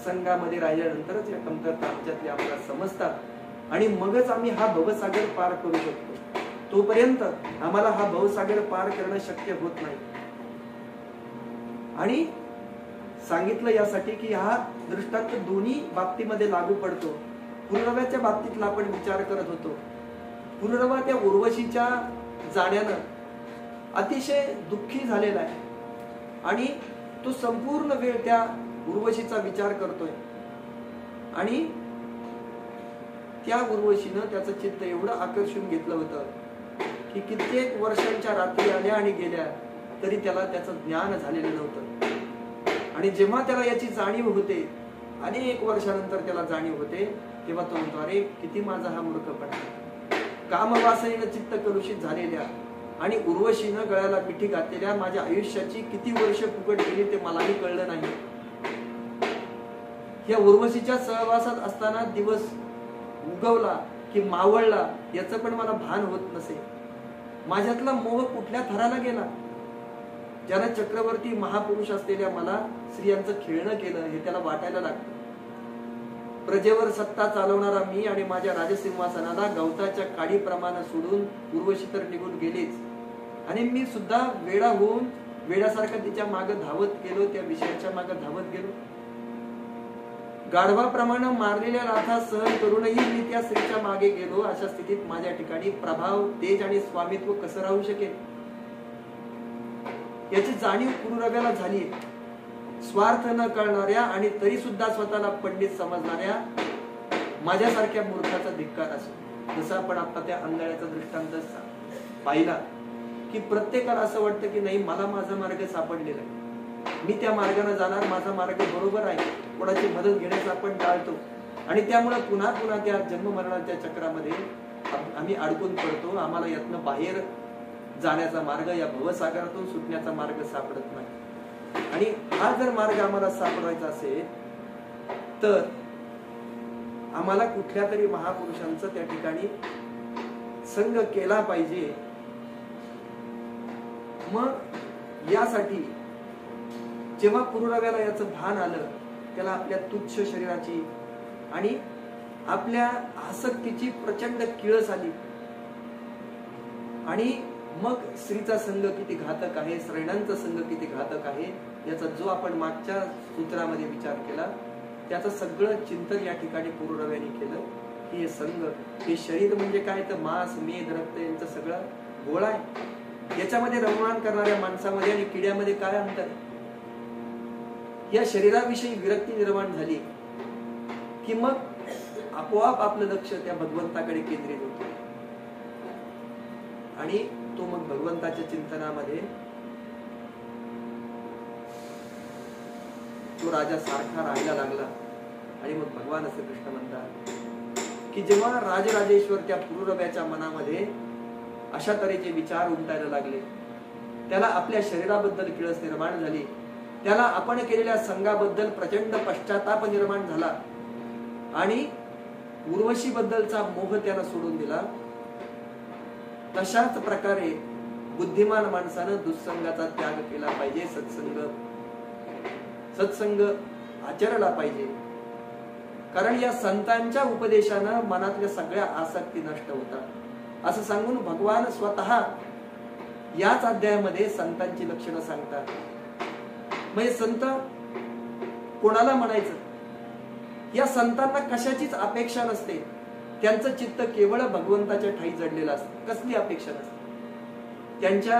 संघामध्ये राहिल्यानंतरच या कमतरता आमच्यातल्या आम्हाला समजतात आणि मगच आम्ही हा भवसागर पार करू शकतो. तोपर्यंत आम्हाला हा भवसागर पार करणं शक्य होत नाही. आणि सांगितलं यासाठी की हा दृष्टांत दोन्ही बाबतीमध्ये लागू पडतो. पुनर्रव्याच्या बाबतीतला आपण विचार करत होतो. पुनर्रवा त्या उर्वशीच्या जाण्यानं अतिशय दुःखी झालेला आहे आणि तो संपूर्ण वेळ त्या उर्वशीचा विचार करतोय. आणि त्या उर्वशीनं त्याचं चित्त एवढं आकर्षून घेतलं होतं की कित्येक वर्षांच्या रात्री आल्या आणि गेल्या तरी त्याला त्याचं ज्ञान झालेलं नव्हतं. आणि जेव्हा त्याला याची जाणीव होते, अनेक वर्षानंतर त्याला जाणीव होते, तेव्हा तो म्हणतो अरे किती माझा हा मूर्खपणा. कामवासनेनं चित्त कलुषित झालेल्या आणि उर्वशीनं गळ्याला मिठी घातलेल्या माझ्या आयुष्याची किती वर्ष फुकट गेली ते मलाही कळलं नाही. या उर्वशीच्या सहवासात असताना दिवस उगवला की मावळला याचं पण मला भान होत नसे. माझ्यातला मोह कुठल्या थराला गेला. ज्याला चक्रवर्ती महापुरुष असलेल्या मला स्त्रियांचं खेळणं केलं हे त्याला वाटायला लागतं. प्रजेवर सत्ता चालवणारा मी आणि माझ्या राजसिंहासनाला गवताच्या काडीप्रमाणे सोडून उर्वशी तर निघून गेलीच आणि मी सुद्धा वेडा होऊन वेड्यासारखा तिच्या मागे धावत गेलो, त्या विषयाच्या मागे धावत गेलो. गाढवाप्रमाणे मारलेल्या लाथा सहन करूनही मी त्या स्त्रीच्या मागे गेलो. अशा स्थितीत माझ्या ठिकाणी प्रभाव, तेज आणि स्वामित्व कसं राहू शकेल याची जाणीव पुनर्रव्याला झाली. स्वार्थ न कळणाऱ्या आणि तरी सुद्धा स्वतःला पंडित समजणाऱ्या माझ्यासारख्या मूर्खाचा धिक्कार असो. जसं आपण आता त्या आंधळ्याचा दृष्टांत पाहिला की प्रत्येकाला असं वाटतं की नाही मला माझा मार्ग सापडलेला आहे, मी त्या मार्गाने जाणार, माझा मार्ग बरोबर आहे. कोणाची मदत घेण्याचं आपण टाळतो आणि त्यामुळे पुन्हा पुन्हा त्या जन्ममरणाच्या चक्रामध्ये आम्ही अडकून पडतो. आम्हाला यातनं बाहेर जाण्याचा मार्ग, या भवसागरातून सुटण्याचा मार्ग सापडत नाही. आणि हा जर मार्ग आम्हाला सापडायचा असेल तर आम्हाला कुठल्या तरी महापुरुषांचा त्या ठिकाणी संग केला पाहिजे. मग यासाठी जेव्हा पुनर्रव्याला याचं भान आलं, त्याला आपल्या तुच्छ शरीराची आणि आपल्या आसक्तीची प्रचंड किळस आली आणि मग स्त्रीचा संग किती घातक आहे, श्रेणांचा संग किती घातक आहे याचा जो आपण मागच्या सूत्रामध्ये विचार केला त्याचं सगळं चिंतन या ठिकाणी पुनर्रव्याने केलं की हे संग, हे शरीर म्हणजे काय तर मांस, मेद, रक्त यांचा सगळा गोळा आहे. याच्यामध्ये रममाण करणाऱ्या माणसामध्ये आणि किड्यामध्ये काय अंतर आहे. या शरीराविषयी विरक्ती निर्माण झाली की मग आपोआप आपलं लक्ष त्या भगवंताकडे केंद्रित होतं आणि तो मग भगवंताच्या चिंतनामध्ये तो राजा सारखा राहायला लागला. आणि मग भगवान असे कृष्ण म्हणतात की जेव्हा राजराजेश्वर त्या पुनर्रव्याच्या मनामध्ये अशा तऱ्हेचे विचार उमटायला लागले, त्याला आपल्या शरीराबद्दल किळस निर्माण झाली, त्याला आपण केलेल्या संघाबद्दल प्रचंड पश्चाताप निर्माण झाला आणि उर्वशी बद्दलचा मोह त्यानं सोडून दिला. तशाच प्रकारे बुद्धिमान माणसानं दुःसंगाचा त्याग केला पाहिजे, सत्संग आचरला पाहिजे. कारण या संतांच्या उपदेशानं मनातल्या सगळ्या आसक्ती नष्ट होतात असं सांगून भगवान स्वतः याच अध्यायामध्ये संतांची लक्षणं सांगतात. म्हणजे संत कोणाला म्हणायचं, या संतांना कशाचीच अपेक्षा नसते. त्यांचं चित्त केवळ भगवंताच्या ठाई जडलेलं असतं, कसली अपेक्षा नसते. त्यांच्या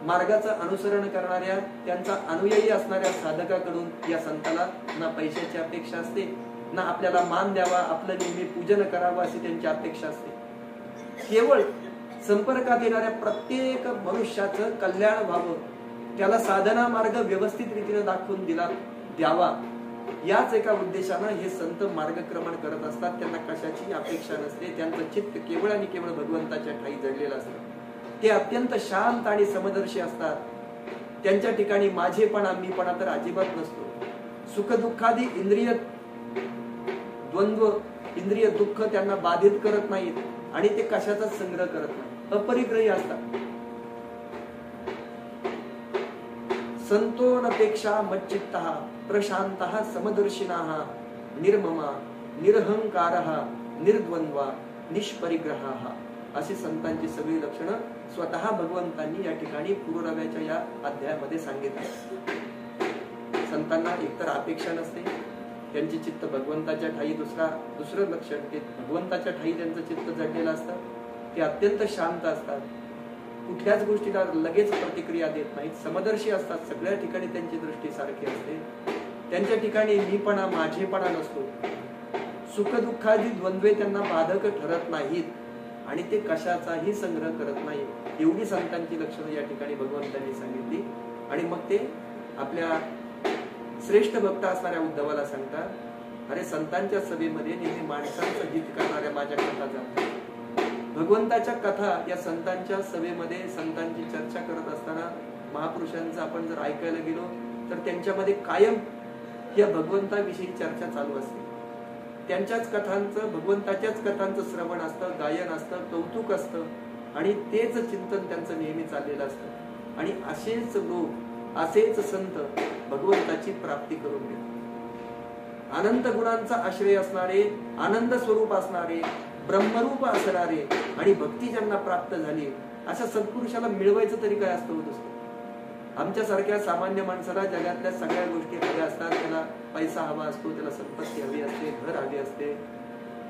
मार्गाचं अनुसरण करणाऱ्या, त्यांचा अनुयायी असणाऱ्या साधकाकडून या संताला ना पैशाची अपेक्षा असते, ना आपल्याला मान द्यावा, आपलं नेहमी पूजन करावं अशी त्यांची अपेक्षा असते. केवळ संपर्कात येणाऱ्या प्रत्येक मनुष्याचं कल्याण व्हावं, त्याला साधना मार्ग व्यवस्थित रीतीने दाखवून द्यावा, याच एका उद्देशानं हे संत मार्गक्रमण करत असतात. त्यांना कशाची अपेक्षा नसते. त्यांचं चित्त केवळ आणि केवळ भगवंताच्या ठाई जडलेलं असतं. ते अत्यंत शांत आणि समदर्शी असतात. त्यांच्या ठिकाणी माझेपणा मीपणा तर अजिबात नसतो. सुखदुःखादी इंद्रिय द्वंद्व, इंद्रिय दुःख त्यांना बाधित करत नाहीत आणि ते कशाचा संग्रह करत नाही, अपरिग्रही असतात. संतोनपेक्षा मच्चित्तः प्रशांतः समदर्शिनः निर्ममा निरहंकारः निर्द्वंद्वा निष्परिग्रहः अशी संतांची सगळी लक्षणं स्वतः भगवंतांनी या ठिकाणी पुरुरव्याच्या या अध्यायामध्ये सांगितले. संतांना एकतर अपेक्षा नसते, त्यांचे चित्त भगवंताच्या ठाई. दुसरं लक्षण ते भगवंताच्या ठाई त्यांचं चित्त जडलेलं असतं. ते अत्यंत शांत असतात, कुठल्याच गोष्टीला लगेच प्रतिक्रिया देत नाहीत, समदर्शी असतात. सगळ्या ठिकाणी त्यांची दृष्टी सारखी असते. त्यांच्या ठिकाणी मीपणा माझेपणा नसतो. सुखदुःखादी द्वंद्वे त्यांना बाधक ठरत नाहीत आणि ते कशाचाही संग्रह करत नाही. एवढी संतांची लक्षणं या ठिकाणी भगवंतांनी सांगितली. आणि मग ते आपल्या श्रेष्ठ भक्त असणाऱ्या उद्धवाला सांगतात, अरे संतांच्या सभेमध्ये नेहमी माणसांचं हित करणाऱ्या माझ्या कथा जातात. भगवंताच्या कथा या संतांच्या सभेमध्ये संतांची चर्चा करत असताना महापुरुषांचं आपण जर ऐकायला गेलो तर त्यांच्यामध्ये कायम या भगवंताविषयी चर्चा चालू असते. त्यांच्याच कथांचं, भगवंताच्याच कथांचं श्रवण असतं, गायन असतं, कौतुक असतं आणि तेच चिंतन त्यांचं नेहमी चाललेलं असतं. आणि असेच लोक, असेच संत भगवंताची प्राप्ती करून घेतात. अनंत गुणांचा आश्रय असणारे, आनंद स्वरूप असणारे, ब्रह्मरूप असणारे आणि भक्ती ज्यांना प्राप्त झाली अशा सत्पुरुषाला मिळवायचं तरी काय असतं होत असतं. आमच्यासारख्या सामान्य माणसाला जगातल्या सगळ्या गोष्टी हव्या असतात. त्याला पैसा हवा असतो, त्याला संपत्ती हवी असते, घर हवे असते,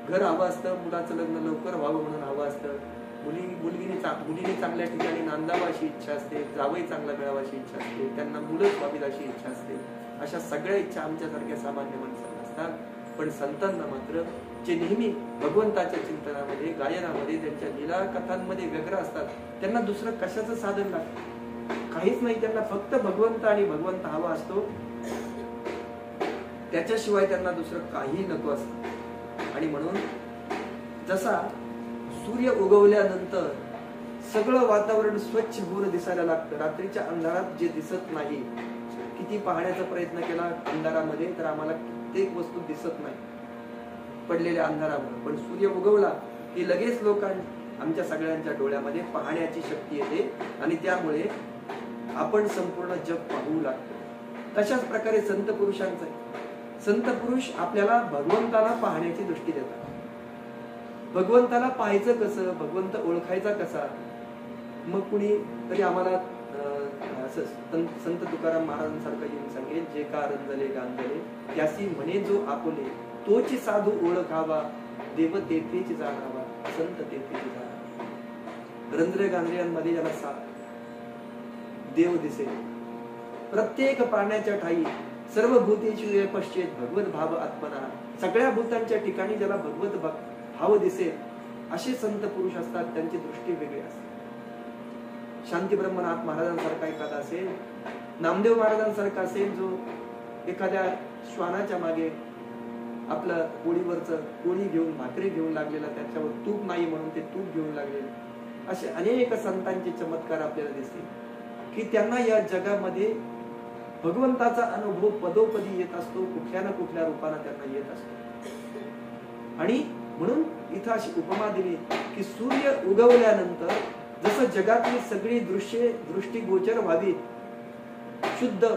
घर हवं असतं, मुलाचं लग्न लवकर व्हावं म्हणून हवं असतं, मुलीने चांगल्या ठिकाणी नांदावं अशी इच्छा असते, जावई चांगला मिळावा अशी इच्छा असते, त्यांना मुलंच व्हावीत अशी इच्छा असते. अशा सगळ्या इच्छा आमच्यासारख्या सामान्य माणसांना असतात. पण संतांना मात्र जे नेहमी भगवंताच्या चिंतनामध्ये, गायनामध्ये, त्यांच्या लीला कथांमध्ये व्यग्र असतात, त्यांना दुसरं कशाचं साधन लागतं? काहीच नाही. त्यांना फक्त भगवंत आणि भगवंत हवा असतो, त्याच्याशिवाय त्यांना दुसरं काही नको असतं. आणि म्हणून जसा सूर्य उगवल्यानंतर सगळं वातावरण स्वच्छ होऊन दिसायला लागतं, रात्रीच्या अंधारात जे दिसत नाही, किती पाहण्याचा प्रयत्न केला अंधारामध्ये तर आम्हाला कित्येक वस्तू दिसत नाही पडलेल्या अंधारामुळे, पण सूर्य उगवला की लगेच आमच्या सगळ्यांच्या डोळ्यामध्ये पाहण्याची शक्ती येते आणि त्यामुळे आपण संपूर्ण जग पाहू लागतो. तशाच प्रकारे संत पुरुषांचं, संत पुरुष आपल्याला भगवंताला पाहण्याची दृष्टी देतात. भगवंताला पाहायचं कसं, भगवंत ओळखायचा कसा? मग कुणी तरी आम्हाला संत तुकाराम महाराजांसारखं येऊन सांगेल, जे का रंजले गांजले त्यासी म्हणे जो आपुले, तोची साधू ओळखावा, देव तेथेच जाणावा, संत तेथेच जाणावा. रंजले गांजल्यांमध्ये ज्याला देव दिसेल, प्रत्येक प्राण्याच्या ठाई सर्व भूतेषु पश्चेत भगवत भाव आत्मना, सगळ्या भूतांच्या ठिकाणी ज्याला भगवत भाव दिसेल असे संत पुरुष असतात. त्यांची दृष्टी वेगळी असते. शांती ब्रह्मनाथ महाराजांसारखा एखादा असेल, नामदेव महाराजांसारखा असेल, जो एखाद्या श्वानाच्या मागे आपलं पोळी घेऊन, भाकरी घेऊन लागलेला, त्याच्यावर तूप नाही म्हणून ते तूप घेऊन लागलेले, असे अनेक संतांचे चमत्कार आपल्याला दिसतील की त्यांना या जगामध्ये भगवंताचा अनुभव पदोपदी येत असतो, कुठल्या ना कुठल्या रूपाने त्यांना येत असतो. आणि म्हणून इथं अशी उपमा दिली की सूर्य उगवल्यानंतर जसं जगातली सगळी दृष्टी गोचर व्हावी, शुद्ध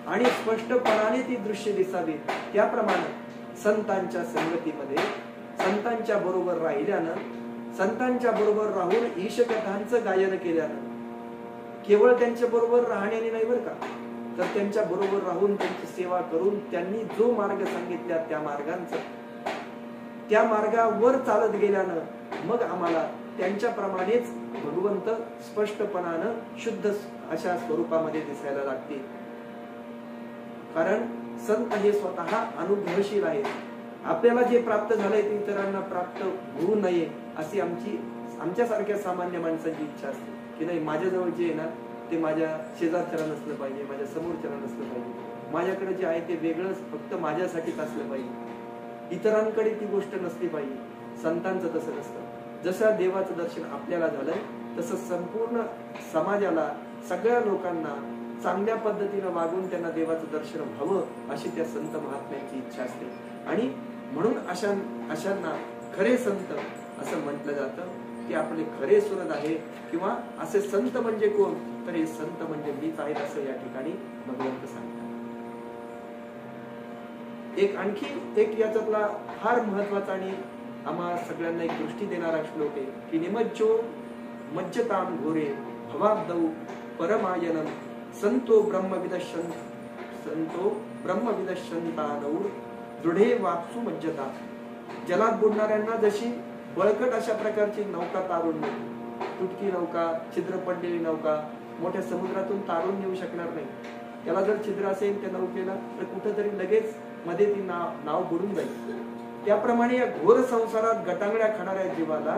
आणि स्पष्टपणाने ती दृश्य दिसावी, त्याप्रमाणे संतांच्या संगतीमध्ये, संतांच्या बरोबर राहिल्यानं, संतांच्या बरोबर राहून ईशकथांचं गायन केल्यानं, केवळ त्यांच्या बरोबर राहण्याने नाही बरं का, तर त्यांच्या बरोबर राहून त्यांची सेवा करून त्यांनी जो मार्ग सांगितला त्या मार्गांचं त्या मार्गावर चालत गेल्यानं मग आम्हाला त्यांच्याप्रमाणेच भगवंत स्पष्टपणानं शुद्ध अशा स्वरूपामध्ये दिसायला लागते. कारण संत हे स्वतः अनुग्रहशील आहेत. आपल्याला जे प्राप्त झालंय ते इतरांना प्राप्त होऊ नये अशी आमच्यासारख्या सामान्य माणसाची इच्छा असते की नाही, माझ्याजवळ जे आहे ना ते माझ्या शेजारच्याला नसलं पाहिजे, माझ्या समोरच्याला नसलं पाहिजे, माझ्याकडे जे आहे ते वेगळंच फक्त माझ्यासाठीच असलं पाहिजे, इतरांकडे ती गोष्ट नसली पाहिजे. संतांचं तसं नसतं. जसं देवाचं दर्शन आपल्याला झालंय तसं संपूर्ण समाजाला, सगळ्या लोकांना चांगल्या पद्धतीनं वागून त्यांना देवाचं दर्शन व्हावं अशी त्या संत महात्म्यांची इच्छा असते. आणि म्हणून अशांना खरे संत असं म्हटलं जातं की आपले खरे सुरत आहे. किंवा असे संत म्हणजे कोण, तर हे संत म्हणजे मीच आहे असं या ठिकाणी भगवंत सांगतात. आणखी एक याच्यातला फार महत्वाचा आणि आम्हा सगळ्यांना एक दृष्टी देणारा श्लोक आहे की निमज्जो मज्जताम घोरे भवाब्दौ परमायनम संतो ब्रह्मविदशंतानौर दृढे वापसू मज्जता. जलात बुडणाऱ्यांना जशी बळकट अशा प्रकारची नौका तारून नेली, तुटकी नौका, छिद्र पडलेली नौका मोठ्या समुद्रातून तारून नेऊ शकणार नाही. त्याला जर छिद्र असेल त्या नौकेला तर कुठेतरी लगेच मध्ये ती नाव बुडून जाईल. त्याप्रमाणे या घोर संसारात गटांगड्या खाणाऱ्या जीवाला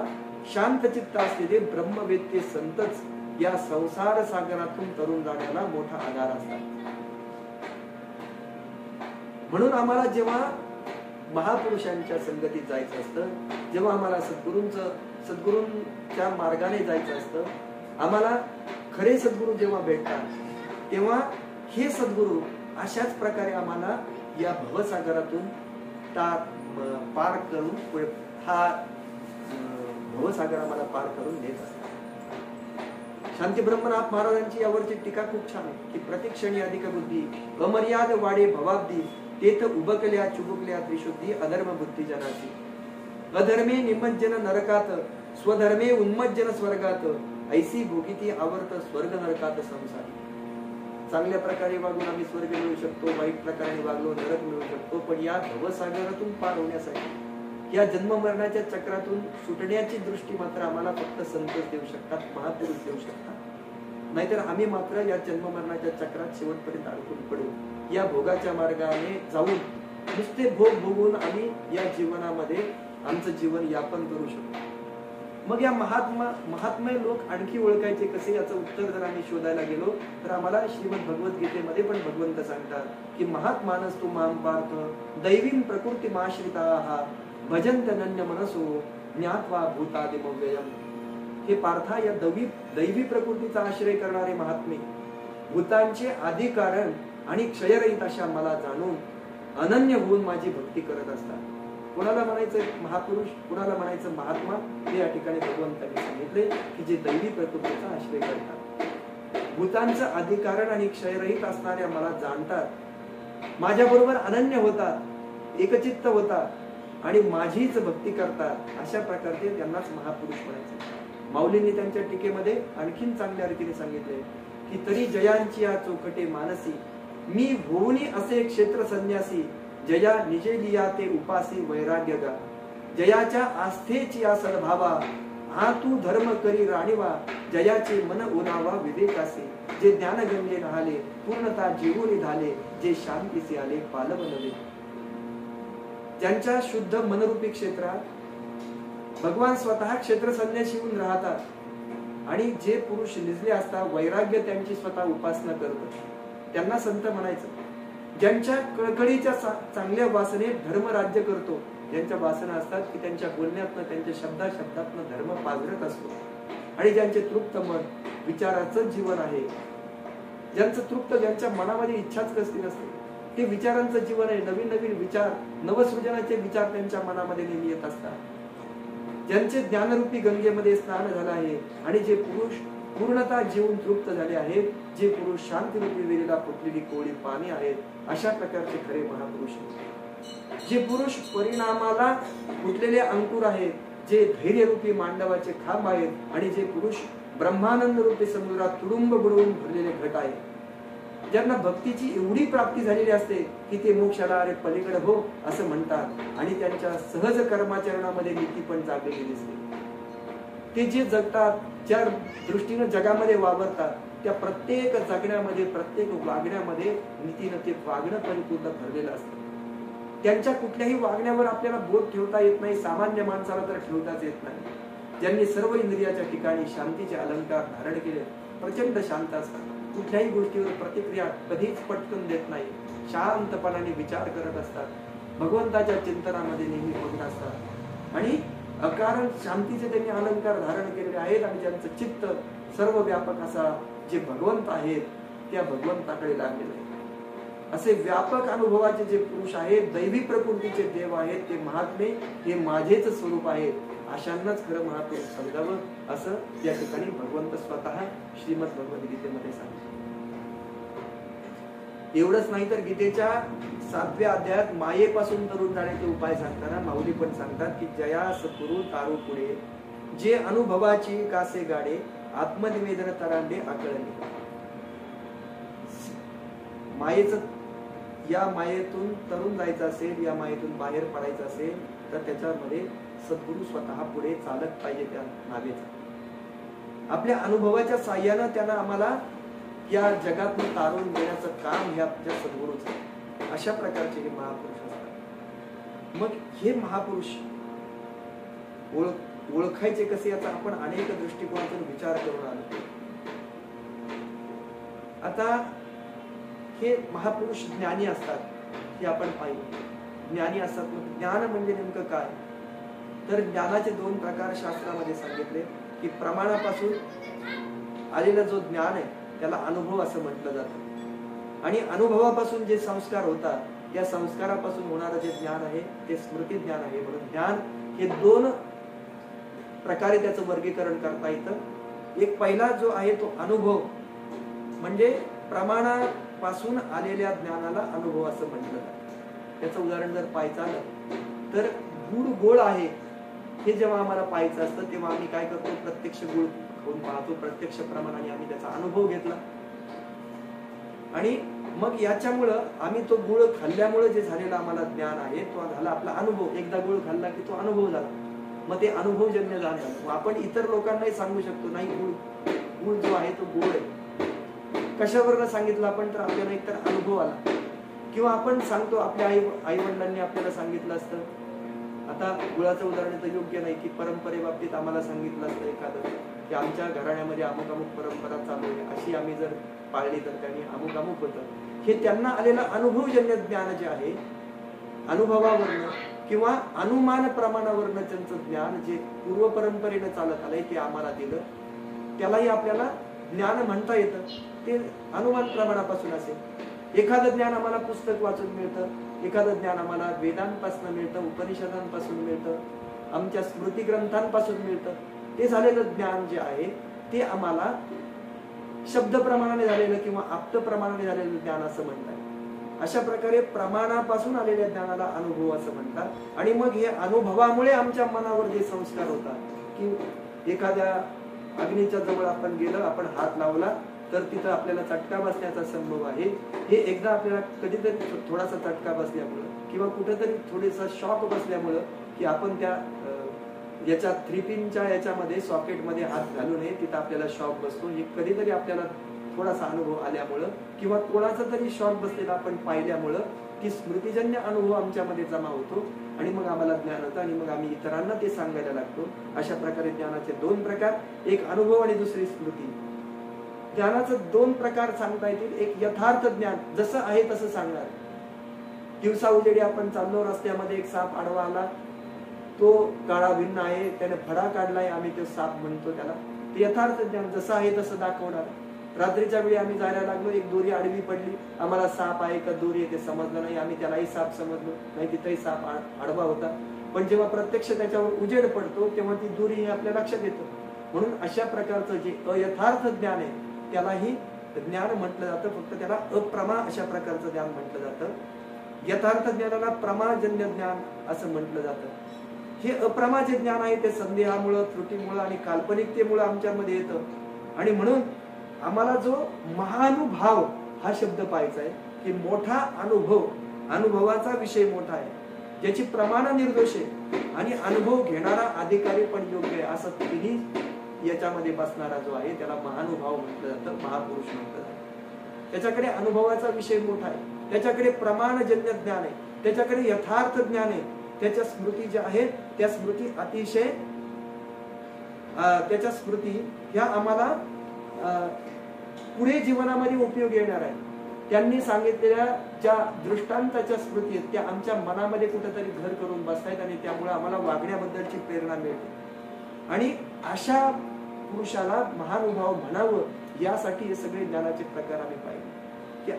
शांतचित्त असलेले ब्रह्मवेत्ते संतच या संसार सागरातून तरुण जाण्याला मोठा आधार असतात. म्हणून आम्हाला जेव्हा महापुरुषांच्या संगतीत जायचं असतं, जेव्हा आम्हाला सद्गुरूंच्या मार्गाने जायचं असतं, आम्हाला खरे सद्गुरू जेव्हा भेटतात तेव्हा हे सद्गुरू अशाच प्रकारे आम्हाला या भवसागरातून पार करून हा भवसागर आम्हाला पार करून देत असतात. शांती ब्रह्मनाथ महाराजांची यावरची टीका खूप छान आहे की प्रतिक्षणी अधिक बुद्धी अमर्याद वाडे भवाब्दी तेथ उबकल्या चुबुकल्या त्रिशुद्धी अधर्म बुद्धी जनाची. अधर्मे निमज्जन नरकात स्वधर्मे उन्मज्जन स्वर्गात ऐसी भोगिती आवर्त स्वर्ग नरकात संसार. चांगल्या प्रकारे वागून आम्ही स्वर्ग मिळू शकतो, वाईट प्रकारे वागलो नरक मिळू शकतो, पण या भवसागरातून पार होण्यासाठी, या जन्म मरणाच्या चक्रातून सुटण्याची दृष्टी मात्र आम्हाला फक्त संतच देऊ शकतात, महापुरुष देऊ शकतात. नाहीतर आम्ही मात्र या जन्म मरणाच्या चक्रात शेवटपर्यंत अडकून पडू. या भोगाच्या मार्गाने जाऊन नुसते भोग भोगून आम्ही या जीवनामध्ये आमचं जीवन यापन करू शकतो. मग या महात्मे लोक आणखी ओळखायचे कसे, याचं उत्तर जर आम्ही शोधायला गेलो तर आम्हाला श्रीमद भगवद्गीतेमध्ये पण भगवंत सांगतात की महात्मानस तू माम पार्थ दैवीन प्रकृती माश्रिताः भजन्त नन्य मनसो ज्ञात्वा भूतादिमव्ययम्. हे पार्था, या दैवी प्रकृतीचा आश्रय करणारे महात्मे भूतांचे आदी कारण आणि क्षयरहित अशा मला जाणून अनन्य होऊन माझी भक्ती करत असतात. कोणाला म्हणायचं महापुरुष, कोणाला म्हणायचं महात्मा, हे या ठिकाणी भगवंतांनी सांगितले की जे दैवी प्रकृतीचा आश्रय करतात, भूतांचं अधिकारण आणि क्षयरहित असणाऱ्या मला जाणतात, माझ्या बरोबर अनन्य होतात, एकचित्त होतात आणि माझीच भक्ती करतात, अशा प्रकारचे त्यांनाच महापुरुष म्हणायचे. माऊलींनी त्यांच्या टीकेमध्ये आणखीन चांगल्या रीतीने सांगितले की तरी जयांची या चौकटे मानसी मी होऊनी असे क्षेत्र संन्यासी जया निजे लिया ते उपासी वैराग्य गा. जयाच्या आस्थेची या सद्भावा हा तू धर्म करी राणीवा जयाचे मन उनावा विवेकासे. जे ज्ञानगंगे राहिले पूर्णता जीवून झाले जे शांतीचे आले पाल बनले. ज्यांच्या शुद्ध मनरूपी क्षेत्रात भगवान स्वतः क्षेत्र संन्यासी होऊन राहतात आणि जे पुरुष निजले असता वैराग्य त्यांची स्वतः उपासना करतात, त्यांना संत म्हणायचं. ज्यांच्या कळकळीच्या चांगल्या वासनेत धर्म राज्य करतो, ज्यांच्या वासना असतात की त्यांच्या बोलण्यातनं, त्यांच्या शब्दातनं धर्म पाझरत असतो आणि ज्यांचे तृप्त मन विचाराचं जीवन आहे, ज्यांचं तृप्त, ज्यांच्या मनामध्ये इच्छाच कसली नसते, ते विचारांचं जीवन आहे. नवीन नवीन विचार, नवसृजनाचे विचार त्यांच्या मनामध्ये नेहमी येत असतात. ज्यांचे ज्ञानरूपी गंगेमध्ये स्नान झालं आहे आणि जे पुरुष पूर्णता जीवन तृप्त झाले आहेत, जे पुरुष शांतीरूपी वेळेला फुटलेली कोळी पाणी आहेत, अशा प्रकारचे खरे महापुरुष आहेत. जे पुरुष परिणामाला फुटलेले अंकुर आहेत, जे धैर्यरूपी मांडवाचे खांब आहेत आणि जे पुरुष ब्रह्मानंद रूपी समुद्रात तुडुंब बुडवून भरलेले घट आहेत, ज्यांना भक्तीची एवढी प्राप्ती झालेली असते की ते मोक्षाला अरे पलीकडे हो असं म्हणतात आणि त्यांच्या सहज कर्माचरणामध्ये नीती पण जागलेली दिसते. ते जे जगतात, ज्या दृष्टीनं जगामध्ये वावरतात, त्या प्रत्येक जगण्यामध्ये, प्रत्येक वागण्यामध्ये नीतीनं ते वागणं परिपूर्ण भरलेलं असतं. त्यांच्या कुठल्याही वागण्यावर आपल्याला बोट ठेवता येत नाही, सामान्य माणसाला तर ठेवताच येत नाही. ज्यांनी सर्व इंद्रियाच्या ठिकाणी शांतीचे अलंकार धारण केले, प्रचंड शांत असतात, कुठल्याही गोष्टीवर प्रतिक्रिया कधीच पटकन देत नाही, शांतपणाने विचार करत असतात, भगवंताच्या चिंतनामध्ये नेहमी मग्न असतात आणि अकारण शांतीचे त्यांनी अलंकार धारण केलेले आहेत आणि ज्यांचं चित्त सर्व व्यापक असा जे भगवंत आहेत त्या भगवंताकडे लागलेले आहे. असे व्यापक अनुभवाचे जे पुरुष आहेत, दैवी प्रकृतीचे देव आहेत, ते महात्मे हे माझेच स्वरूप आहेत, अशांनाच खरं महापुरुष समजावं असं या ठिकाणी भगवंत स्वतः श्रीमद भगवद्गीतेमध्ये सांगतात. एवढंच नाही तर गीतेच्या 7व्या अध्यायात मायेपासून तरुण जाण्याचे उपाय सांगताना माऊली पण सांगतात की जयास पुरू तारू पुढे जे अनुभवाची कासे गाडे आत्मनिवेदन तरांडे आकळणे. या मायेतून तरुण जायचं असेल, या मायेतून बाहेर पडायचं असेल तर त्याच्यामध्ये सद्गुरू स्वतः पुढे चालत पाहिजे. त्या नावेचं आपल्या अनुभवाच्या साह्यानं त्यांना आम्हाला या जगातून तारून देण्याचं काम हे आपल्या सद्गुरूच आहे. अशा प्रकारचे हे महापुरुष असतात. मग हे महापुरुष ओळखायचे कसे याचा आपण अनेक दृष्टिकोनातून विचार करून आलो. आता हे महापुरुष ज्ञानी असतात हे आपण पाहिलं. ज्ञानी असतात. ज्ञान म्हणजे नेमकं काय तर ज्ञानाचे 2 प्रकार शास्त्रामध्ये सांगितले की प्रमाणापासून आलेला जो ज्ञान आहे त्याला अनुभव असं म्हटलं जातं आणि अनुभवापासून जे संस्कार होतात त्या संस्कारापासून होणारं जे ज्ञान आहे ते स्मृती ज्ञान आहे. म्हणून ज्ञान हे 2 प्रकारे त्याचं वर्गीकरण करता येतं. एक पहिला जो आहे तो अनुभव म्हणजे प्रमाणापासून आलेल्या ज्ञानाला अनुभव असं म्हटलं जातं. त्याचं उदाहरण जर पाहायचं आलं तर गुळ गोड आहे हे जेव्हा आम्हाला पाहायचं असतं तेव्हा आम्ही काय करतो, प्रत्यक्ष गुळ खाऊन पाहतो, प्रत्यक्ष प्रमाणाने आम्ही त्याचा अनुभव घेतला आणि मग याच्यामुळं आम्ही तो गुळ खाल्ल्यामुळे जे झालेला आम्हाला ज्ञान आहे तो झाला आपला अनुभव. एकदा गुळ खाल्ला की तो अनुभव झाला, मग ते अनुभवजन्य ज्ञान झालं. आपण इतर लोकांनाही सांगू शकतो नाही गुळ जो आहे तो गोड आहे. कशावरनं सांगितलं आपण तर आपल्याला एकतर अनुभव आला किंवा आपण सांगतो आपल्या आई वडिलांनी आपल्याला सांगितलं असतं. आता गुळाचं उदाहरण तर योग्य नाही की परंपरेबाबतीत आम्हाला सांगितलं असतं एखादं की आमच्या घराण्यामध्ये अमुक अमुक परंपरा चालू आहे, अशी आम्ही जर पाळली तर त्यांनी अमुक अमुक होतं. हे त्यांना आलेलं अनुभवजन्य ज्ञान जे आहे अनुभवावरनं किंवा अनुमान प्रमाणावरनं त्यांचं ज्ञान जे पूर्व परंपरेनं चालत आलंय ते आम्हाला दिलं, त्यालाही आपल्याला ज्ञान म्हणता येतं. ते अनुमान प्रमाणापासून असेल. एखादं ज्ञान आम्हाला पुस्तक वाचून मिळतं, एखादं ज्ञान आम्हाला वेदांपासून मिळतं, उपनिषदांपासून मिळतं, आमच्या स्मृती ग्रंथांपासून मिळतं. ते झालेलं ज्ञान जे आहे ते आम्हाला शब्द प्रमाणाने झालेलं किंवा आप्त प्रमाणाने झालेलं ज्ञान असं म्हणतात. अशा प्रकारे प्रमाणापासून आलेल्या ज्ञानाला अनुभव असं म्हणतात. आणि मग हे अनुभवामुळे आमच्या मनावर जे संस्कार होतात की एखाद्या अग्नीच्या जवळ आपण गेलं, आपण हात लावला तर तिथं आपल्याला चटका बसण्याचा संभव आहे. हे एकदा आपल्याला कधीतरी थोडासा चटका बसल्यामुळं किंवा कुठेतरी थोडासा शॉक बसल्यामुळं की आपण त्या याच्या 3 पिनच्या याच्यामध्ये सॉकेटमध्ये हात घालू नये, तिथं आपल्याला शॉक बसतो. हे कधीतरी आपल्याला थोडासा अनुभव आल्यामुळं किंवा कोणाचा तरी शॉक बसलेला आपण पाहिल्यामुळं ती स्मृतीजन्य अनुभव आमच्यामध्ये जमा होतो आणि मग आम्हाला ज्ञान होतं आणि मग आम्ही इतरांना ते सांगायला लागतो. अशा प्रकारे ज्ञानाचे 2 प्रकार, एक अनुभव आणि दुसरी स्मृती. ज्ञानाचे 2 प्रकार सांगता येतील. एक यथार्थ ज्ञान जसं आहे तसं सांगणार. दिवसा उजेडी आपण चाललो, रस्त्यामध्ये एक साप आडवा आला, तो काळा भिन्न आहे, त्याने फडा काढलाय, आम्ही तो साप म्हणतो त्याला. ते यथार्थ ज्ञान जसं आहे तसं दाखवणार. रात्रीच्या वेळी आम्ही जायला लागलो, एक दोरी आडवी पडली, आम्हाला साप आहे का दोरी आहे ते समजलं नाही, आम्ही त्यालाही साप समजलो नाही, तिथेही साप आडवा होता. पण जेव्हा प्रत्यक्ष त्याच्यावर उजेड पडतो तेव्हा ती दोरी हे आपल्या लक्षात येतं. म्हणून अशा प्रकारचं जे अयथार्थ ज्ञान आहे त्यालाही ज्ञान म्हटलं जातं, फक्त त्याला अप्रमा अशा प्रकारचं ज्ञान म्हटलं जातं. यथार्थ ज्ञानाला प्रमाजन्य ज्ञान असं म्हटलं जातं. हे अप्रमा जे ज्ञान आहे ते संदेहामुळं, त्रुटीमुळं आणि काल्पनिकतेमुळं आमच्यामध्ये येतं आणि म्हणून आम्हाला जो महानुभाव हा शब्द पाहायचा आहे की मोठा अनुभव, अनुभवाचा विषय मोठा आहे, ज्याची प्रमाण निर्दोष आहे आणि अनुभव घेणारा अधिकारी पण योग्य आहे, असं तिन्ही याच्यामध्ये बसणारा जो आहे त्याला महानुभाव म्हटलं जातं, महापुरुष म्हटलं जातं. त्याच्याकडे अनुभवाचा विषय मोठा आहे, त्याच्याकडे प्रमाणजन्य ज्ञान आहे, त्याच्याकडे यथार्थ ज्ञान आहे, त्याच्या स्मृती ज्या आहेत त्या स्मृती अतिशय त्याच्या स्मृती ह्या आम्हाला पुढे जीवनामध्ये उपयोग येणार आहे. त्यांनी सांगितलेल्या ज्या दृष्टांताच्या स्मृती आहेत त्या आमच्या मनामध्ये कुठेतरी घर करून बसतायत आणि त्यामुळे आम्हाला वागण्याबद्दलची प्रेरणा मिळते. आणि अशा पुरुषाला महानुभाव म्हणावं यासाठी हे सगळे ज्ञानाचे प्रकार आम्ही पाहिले की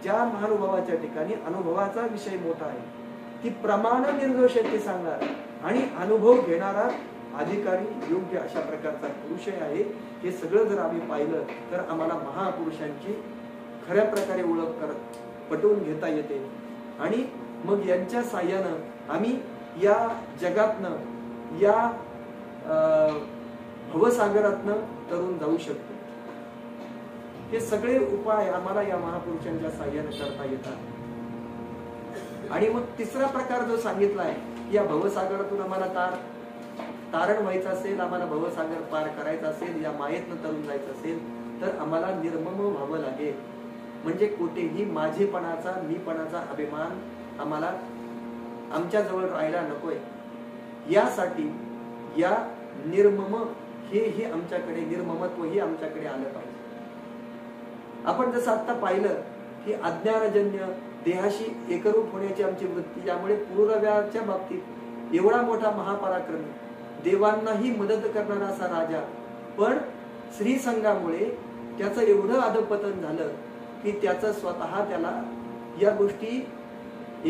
ज्या महानुभावाच्या ठिकाणी अनुभवाचा विषय मोठा आहे, ती प्रमाण निर्दोष आहे ते सांगणार आणि अनुभव घेणारा अधिकारी योग्य अशा प्रकारचा पुरुष आहे. हे सगळं जर आम्ही पाहिलं तर आम्हाला महापुरुषांची खऱ्या प्रकारे ओळख करत पटवून घेता येते आणि मग यांच्या साह्यानं आम्ही या जगातनं, या भवसागरातनं तरुण जाऊ शकतो. हे सगळे उपाय आम्हाला या महापुरुषांच्या साह्यानं करता येतात. आणि मग तिसरा प्रकार जो सांगितला आहे की या भवसागरातून आम्हाला तारण व्हायचं असेल, आम्हाला भवसागर पार करायचं असेल, या मायेतनं तरुण जायचं असेल तर आम्हाला निर्मम व्हावं लागेल. म्हणजे कुठेही माझेपणाचा, मीपणाचा अभिमान आम्हाला आमच्या जवळ राहायला नकोय. यासाठी या निर्मम हे आमच्याकडे, निर्ममत्व हे आमच्याकडे आलं पाहिजे. आपण जसं आता पाहिलं की अज्ञानजन्य देहाशी एकरूप होण्याची आमची वृत्ती, यामुळे पुरुरव्याच्या बाबतीत एवढा मोठा महापराक्रमी, देवांनाही मदत करणारा असा राजा, पण श्रीसंगामुळे त्याचं एवढं अधपतन झालं की त्याचं स्वतः त्याला या गोष्टी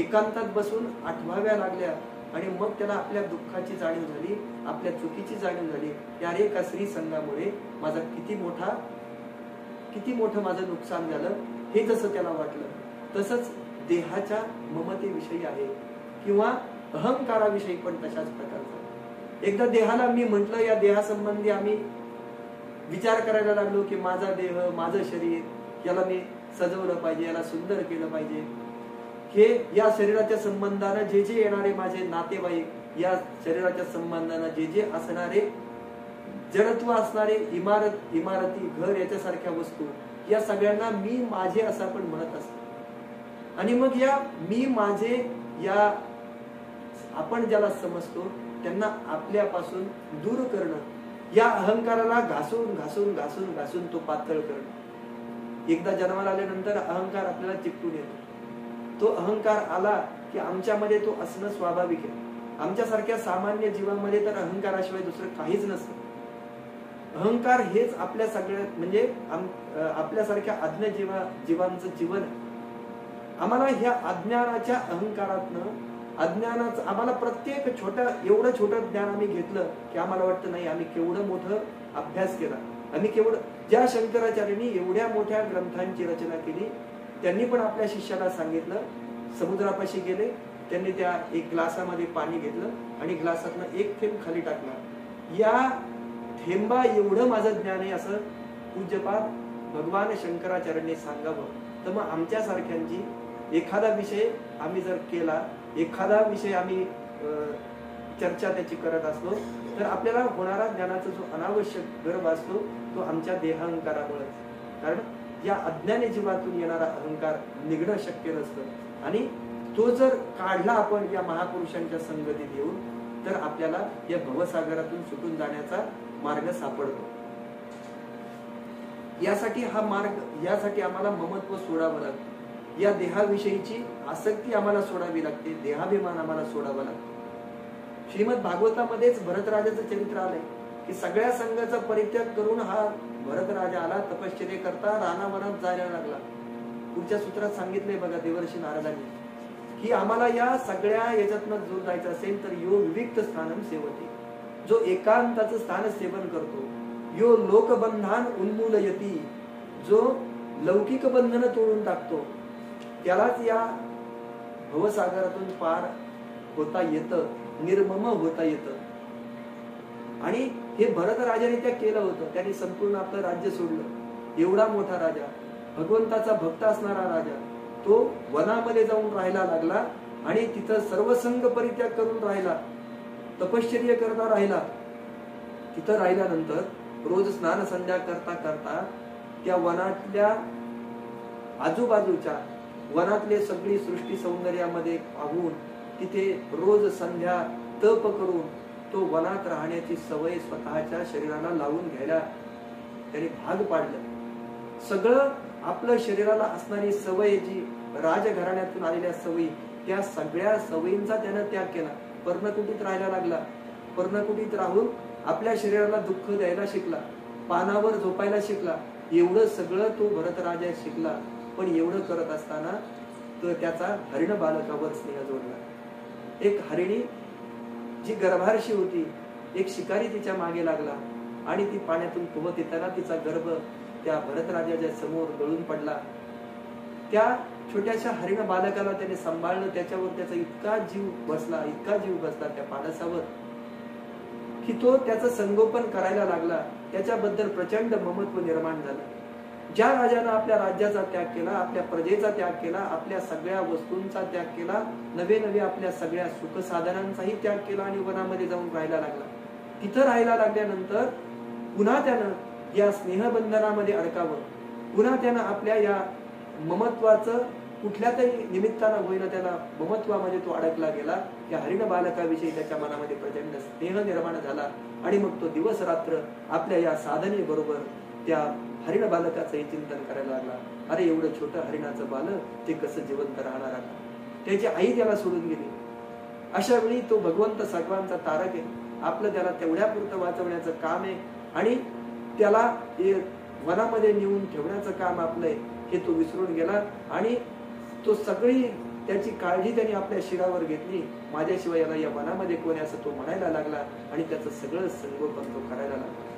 एकांतात बसून आठवाव्या लागल्या आणि मग त्याला आपल्या दुःखाची जाणीव झाली, आपल्या चुकीची जाणीव झाली. यारे का श्रीसंगामुळे माझा किती मोठं माझं नुकसान झालं हे जसं त्याला वाटलं, तसंच देहाच्या ममतेविषयी आहे किंवा अहंकाराविषयी पण तशाच प्रकारचा. एकदा देहाला मी म्हटलं, या देहासंबंधी आम्ही विचार करायला लागलो की माझा देह, माझं शरीर, याला मी सजवलं पाहिजे, याला सुंदर केलं पाहिजे. हे या शरीराच्या संबंधानं जे जे येणारे माझे नातेवाईक, या शरीराच्या संबंधानं जे जे असणारे जडत्व असणारे इमारती, घर याच्यासारख्या वस्तू, या सगळ्यांना मी माझे असं पण म्हणत असतो. आणि मग या मी माझे या आपण ज्याला समजतो त्यांना आपल्यापासून दूर करणं, या अहंकाराला घासून घासून घासून घासून तो पातळ करणं. एकदा जन्माला आल्यानंतर अहंकार आपल्याला चिकटून येतो. तो अहंकार आला की आमच्यामध्ये तो असणं स्वाभाविक आहे. आमच्यासारख्या सामान्य जीवामध्ये तर अहंकाराशिवाय दुसरं काहीच नसतं. अहंकार हेच आपल्या सगळ्यात म्हणजे आपल्यासारख्या अज्ञ जीवांचं जीवन आहे. आम्हाला ह्या अज्ञानाच्या अहंकारातनं, अज्ञानाचं आम्हाला प्रत्येक एवढं छोटं ज्ञान आम्ही घेतलं की आम्हाला वाटतं नाही आम्ही केवढं मोठं अभ्यास केला, आम्ही केवढं, ज्या शंकराचार्यांनी एवढ्या मोठ्या ग्रंथांची रचना केली त्यांनी पण आपल्या शिष्याला सांगितलं, समुद्रापाशी गेले, त्यांनी त्या एक ग्लासामध्ये पाणी घेतलं आणि ग्लासातनं एक थेंब खाली टाकला. या थेंबा एवढं माझं ज्ञान आहे असं पूज्यपाद भगवान शंकराचार्यांनी सांगावं. तर मग आमच्या सारख्यांची एखादा विषय आम्ही जर केला, एखादा विषय आम्ही चर्चा त्याची करत असलो तर आपल्याला होणारा ज्ञानाचा जो अनावश्यक गर्भ असतो तो आमच्या देहांकारामुळे. कारण या अज्ञानी जीवातून येणारा अहंकार निघणं शक्य नसतं आणि तो जर काढला आपण या महापुरुषांच्या संगतीत येऊन तर आपल्याला या भवसागरातून सुटून जाण्याचा मार्ग सापडतो. यासाठी आम्हाला ममत्व सोडावं लागतं. या देहाविषयीची आसक्ती आम्हाला सोडावी लागते, देहाभिमान आम्हाला सोडावा लागतो. श्रीमद भागवतामध्येच भरतराजाचं चरित्र आलंय की सगळ्या संघाचा परित्याग करून हा भरतराजा आला, तपश्चर्या करता रानावनात जायला लागला. पुढच्या सूत्रात सांगितलंय बघा देवर्षी नारदांनी की आम्हाला या सगळ्या याच्यातनं दूर जायचं असेल तर यो विविक्त स्थानम सेवते, जो एकांताचं स्थान सेवन करतो, यो लोकबंधान उन्मूलयती, जो लौकिक बंधन तोडून टाकतो, त्यालाच या भवसागरातून पार होता येतं, निर्मम होता येतं. आणि हे भरत राजाने त्या केलं होतं. त्यांनी संपूर्ण आपलं राज्य सोडलं, एवढा मोठा राजा, भगवंताचा भक्त असणारा राजा तो वनामध्ये जाऊन राहायला लागला आणि तिथं सर्वसंग परित्याग करून राहिला, तपश्चर्या करता राहिला. तिथं राहिल्यानंतर रोज स्नान संध्या करता करता त्या वनातल्या आजूबाजूच्या वनातले सगळी सृष्टी सौंदर्यामध्ये पाहून तिथे रोज संध्या तप करून तो वनात राहण्याची सवय स्वतःच्या शरीराला लावून घ्यायला त्याने भाग पाडलं. सगळं आपलं शरीराला असणारी सवय, जी राजघराण्यातून आलेल्या सवयी, त्या सगळ्या सवयींचा त्यानं त्याग केला. पर्णकुटीत राहायला लागला. पर्णकुटीत राहून आपल्या शरीराला दुःख द्यायला शिकला, पानावर झोपायला शिकला. एवढं सगळं तो भरत राजा शिकला. पण एवढं करत असताना तो त्याचा हरिण बालकावर स्नेह जोडला. एक हरिणी जी गर्भारशी होती, एक शिकारी तिच्या मागे लागला आणि ती पाण्यातून पोहत येताना तिचा गर्भ त्या भरत राजाच्या समोर गळून पडला. त्या छोट्याशा हरिण बालकाला त्याने सांभाळलं. त्याच्यावर त्याचा इतका जीव बसला त्या पाडसावर की तो त्याचं संगोपन करायला लागला. त्याच्याबद्दल प्रचंड ममत्व निर्माण झालं. ज्या राजानं आपल्या राज्याचा त्याग केला, आपल्या प्रजेचा त्याग केला, आपल्या सगळ्या वस्तूंचा त्याग केला, नवे आपल्या सगळ्या सुख साधनांचाही त्याग केला आणि वनामध्ये जाऊन राहायला लागला. तिथं राहायला लागल्यानंतर पुन्हा त्यानं या स्नेहबंधनामध्ये अडकावं, पुन्हा त्यानं आपल्या या ममत्वाचं कुठल्या तरी निमित्तानं होईना त्याला ममत्वामध्ये तो अडकला गेला. त्या हरिण बालकाविषयी त्याच्या मनामध्ये प्रचंड स्नेह निर्माण झाला आणि मग तो दिवस रात्र आपल्या या साधनेबरोबर त्या हरिण बालकाचंही चिंतन करायला लागला. अरे एवढं छोटं हरिणाचं बालक ते कसं जिवंत राहणार आता. त्याची आई त्याला सोडून गेली. अशा वेळी तो भगवंत सर्वांचा तारक आहे. आपलं त्याला तेवढ्या पुरतं वाचवण्याचं काम आहे आणि त्याला वनामध्ये नेऊन ठेवण्याचं काम आपलंय हे तो विसरून गेला आणि तो सगळी त्याची काळजी त्यांनी आपल्या शिरावर घेतली. माझ्याशिवाय याला या वनामध्ये कोणी असं तो म्हणायला लागला आणि त्याचं सगळं संगोपन तो करायला लागला.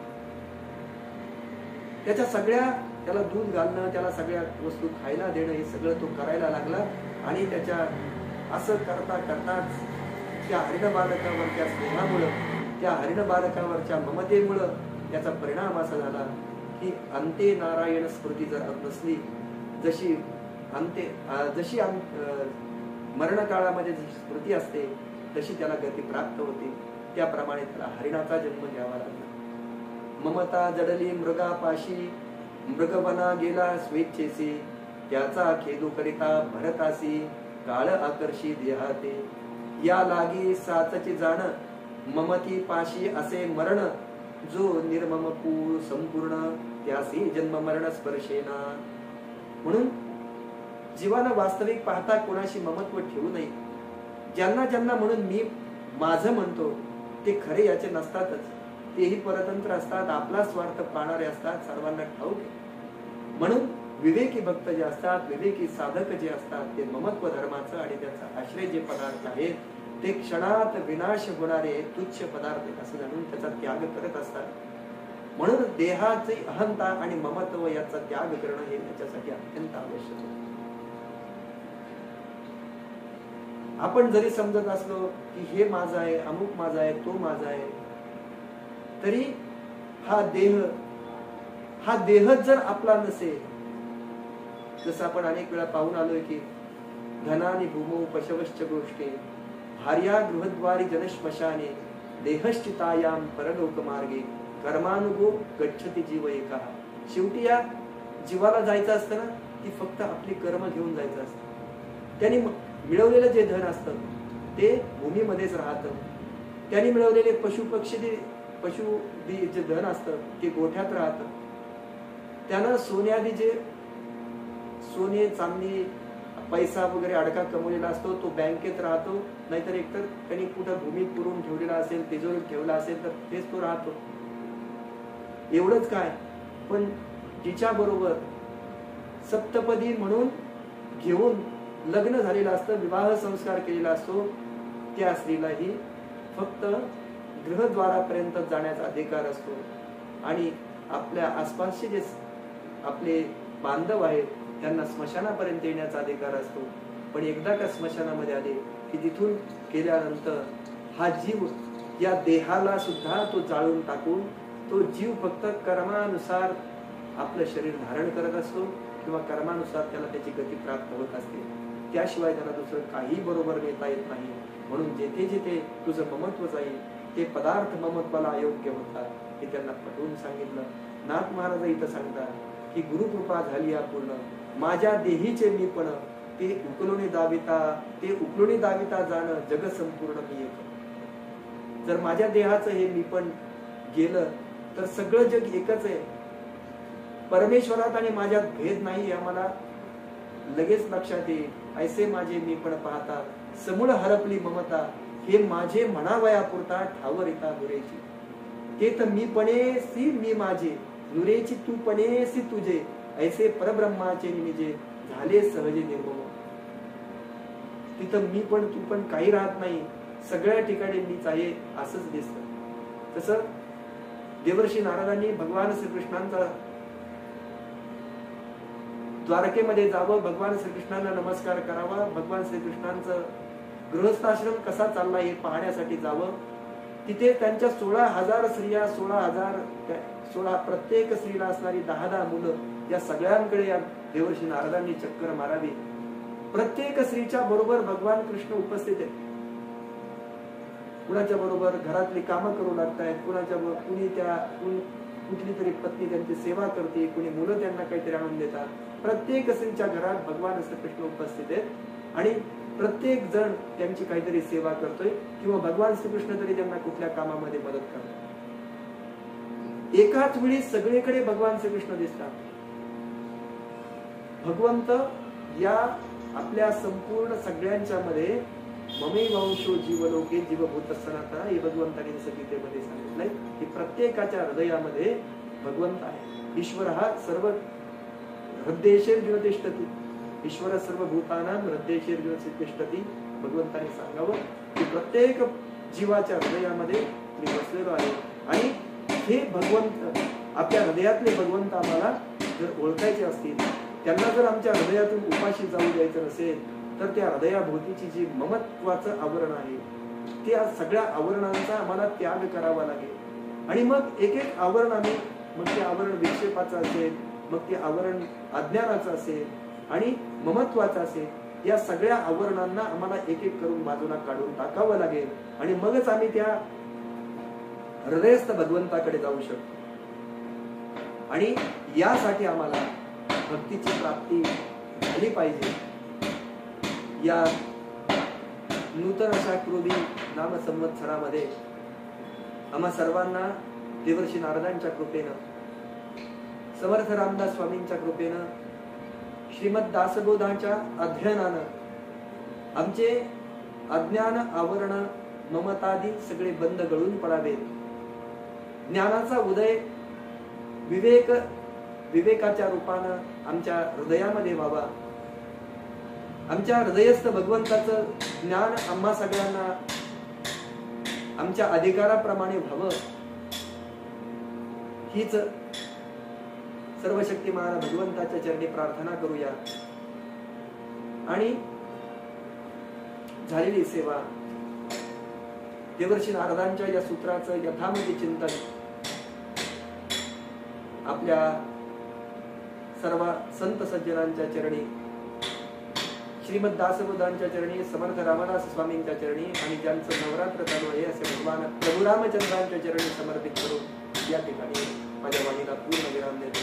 त्याच्या सगळ्या त्याला दूध घालणं, त्याला सगळ्या वस्तू खायला देणं हे सगळं तो करायला लागला आणि त्याच्या असं करता करताच त्या हरिण बालकावर त्या स्नेहामुळं, त्या हरिण बालकावरच्या ममतेमुळं त्याचा परिणाम असा झाला की अंते नारायण स्मृती जर नसली, जशी मरण काळामध्ये जशी स्मृती असते तशी त्याला गती प्राप्त होते. त्याप्रमाणे त्याला हरिणाचा जन्म घ्यावा लागला. ममता जडली मृगापाशी, मृगवना गेला स्वेच्छेसी, त्याचा खेदू करिता भरतासी, काळ आकर्षी देहाते. या लागी साचची जाण, ममती पाशी असे मरण, जो निर्मम पूर संपूर्ण, त्यासी जन्म मरण स्पर्शेना. म्हणून जीवाला वास्तविक पाहता कोणाशी ममत्व ठेवू नये. ज्यांना म्हणून मी माझं म्हणतो ते खरे याचे नसतातच. तेही परतंत्र असतात, आपला स्वार्थ पाहणारे असतात, सर्वांना ठाऊक आहे. म्हणून विवेकी भक्त जे असतात, विवेकी साधक जे असतात, ते ममत्व धर्माचं आणि त्याचा आश्रय जे पदार्थ आहेत ते क्षणात विनाश होणारे तुच्छ पदार्थ असं जाणून त्याचा त्याग करत असतात. म्हणून देहाची अहंता आणि ममत्व याचा त्याग करणं हे त्याच्यासाठी अत्यंत आवश्यक आहे. आपण जरी समजत असलो की हे माझा आहे, अमुक माझा आहे, तो माझा आहे, तरी हा देह जर आपला नसेल, जसं आपण अनेक वेळा पाहून आलोय की धनानी भूमो पशवश्च गोष्टी, भार्या गृहद्वारी जनश्मशाने, देहश्चितायाम परलोक मार्गे, कर्मानुगो गच्छति जीव एका. शेवटी या जीवाला जायचं असतं ना, ती फक्त आपली कर्म घेऊन जायचं असतं. त्यांनी मिळवलेलं जे धन असतं ते भूमीमध्येच राहतं. त्यांनी मिळवलेले पशु जे धन असतं ते गोठ्यात राहतं. त्यानं सोन्यादी जे सोने चांदी पैसा वगैरे अडका कमवलेला असतो तो बँकेत राहतो, नाहीतर एकतर त्यांनी कुठं भूमीत पुरून ठेवलेला असेल, तिजोरीत ठेवला असेल तर तेच तो राहतो. एवढंच काय, पण तिच्या बरोबर सप्तपदी म्हणून घेऊन लग्न झालेलं असतं, विवाह संस्कार केलेला असतो, त्या स्त्रीलाही फक्त गृहद्वारापर्यंत जाण्याचा अधिकार असतो आणि आपल्या आसपासचे जे आपले बांधव आहेत त्यांना स्मशानापर्यंत येण्याचा अधिकार असतो. पण एकदा का स्मशानामध्ये आले की तिथून गेल्यानंतर हा जीव या देहाला सुद्धा तो जाळून टाकून तो जीव फक्त कर्मानुसार आपलं शरीर धारण करत असतो किंवा कर्मानुसार त्याला त्याची गती प्राप्त होत असते. त्याशिवाय त्याला दुसरं काही बरोबर नेता येत नाही. म्हणून जेथे जेथे तुझं ममत्व जाईल ते पदार्थ ममत्वाला अयोग्य होतात हे त्यांना पटवून सांगितलं. नाथ महाराज इथं सांगतात की गुरुकृपा झाली या पूर्ण, माझ्या देहीचे मीपण ते उकलून दाविता जाणं जग संपूर्ण मी एक. जर माझ्या देहाचं हे मीपण गेलं तर सगळं जग एकच आहे. परमेश्वरात आणि माझ्यात भेद नाही आम्हाला लगेच लक्षात येईल. ऐसे माझे मीपण पाहता समूळ हरपली ममता, हे माझे म्हणावयापुरता ठावर येता नुरेची. ते तर मीपणेसी मी माझे, नुरेची तू पणेसी तुझे, ऐसे परब्रह्माचे निजे झाले सहजे निर्मम. तिथं मी पण तू पण काही राहत नाही, सगळ्या ठिकाणी मीच आहे असंच दिसत. तसं देवर्षी नारदांनी भगवान श्रीकृष्णांचा द्वारकेमध्ये जावं, भगवान श्रीकृष्णांना नमस्कार करावा, भगवान श्रीकृष्णांचं गृहस्थाश्रम कसा चालला हे पाहण्यासाठी जावं. तिथे त्यांच्या 16,000 स्त्रिया, 16 प्रत्येक स्त्रीला असणारी 10 मुलं या सगळ्यांकडे या देवर्षी नारदांनी चक्कर मारावी. प्रत्येक स्त्रीच्या बरोबर भगवान कृष्ण उपस्थित आहेत. कुणाच्या बरोबर घरातली कामं करू लागतायत, कुणाच्या कुठली तरी पत्नी त्यांची सेवा करते, कुणी मुलं त्यांना काहीतरी आणून देतात. प्रत्येक स्त्रीच्या घरात भगवान श्रीकृष्ण उपस्थित आहेत आणि प्रत्येक जण त्यांची काहीतरी सेवा करतोय किंवा भगवान श्रीकृष्ण तरी त्यांना कुठल्या कामामध्ये मदत करतात. एकाच वेळी सगळीकडे भगवान श्रीकृष्ण दिसतात. भगवंत या आपल्या संपूर्ण सगळ्यांच्या मध्ये ममैवांशो जीवलोके जीवभूत सनातन हे भगवंताने गीतेमध्ये सांगितलंय की प्रत्येकाच्या हृदयामध्ये भगवंत आहे. ईश्वर हा सर्व हृदयेषु तिष्ठति, ईश्वर सर्व भूतानां हृदयेषु तिष्ठति. भगवंताने सांगावं की प्रत्येक जीवाच्या हृदयामध्ये मी बसलेलो आहे आणि हे भगवंत, आपल्या हृदयातले भगवंत आम्हाला जर ओळखायचे असतील, त्यांना जर आमच्या हृदयातून उपाशी जाऊ द्यायचं नसेल तर त्या हृदयाभोवतीची जी ममत्वाचं आवरण आहे त्या सगळ्या आवरणांचा आम्हाला त्याग करावा लागेल. आणि मग एक एक आवरण आम्ही, मग ते आवरण विक्षेपाचं असेल, मग ते आवरण अज्ञानाचं असेल आणि ममत्वाचं असेल, या सगळ्या आवरणांना आम्हाला एक एक करून बाजूला काढून टाकावं लागेल आणि मगच आम्ही त्या हृदयस्थ भगवंताकडे जाऊ शकतो. आणि यासाठी आम्हाला भक्तीची प्राप्ती झाली पाहिजे. या नूतन अशा क्रोधी नाम संवत्सरामध्ये आम्हा सर्वांना देवर्षी नारदांच्या कृपेनं, समर्थ रामदास स्वामींच्या कृपेनं, श्रीमद दासबोधांच्या अध्ययनानं आमचे अज्ञान आवरण ममतादी सगळे बंद गळून पडावेत. ज्ञानाचा उदय विवेकाच्या रूपानं आमच्या हृदयामध्ये व्हावा. आमच्या हृदयस्थ भगवंताचं ज्ञान आम्हा सगळ्यांना आमच्या अधिकाराप्रमाणे व्हावं, हीच सर्वशक्तिमान भगवंताच्या चरणी प्रार्थना करूया. आणि झालेली सेवा देवर्षी नारदांच्या या सूत्राचं यथामती चिंतन आपल्या सर्व संत सज्जनांच्या चरणी, श्रीमद दासबोधांच्या चरणी, समर्थ रामदास स्वामींच्या चरणी आणि ज्यांचं नवरात्र चालू आहे असे भगवान प्रभू रामचंद्रांच्या चरणी समर्पित करून या ठिकाणी माझ्या वाणीला पूर्ण विराम देतो.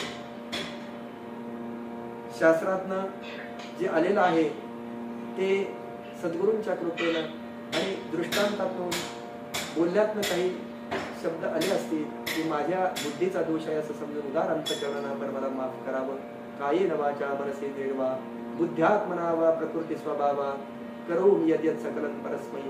शास्त्रातनं जे आलेलं आहे ते सद्गुरूंच्या कृपेनं आणि दृष्टांतातून बोलल्यातनं काही शब्द आले असतील की माझ्या बुद्धीचा दोष आहे असं समजून उदार अंतःकरणानं पण मला माफ करावं. कायेन वाचा मनसे निर्वा बुद्ध्यात्मना वा प्रकृती स्वभावा करोमि यद्यत् सकलं परस्मै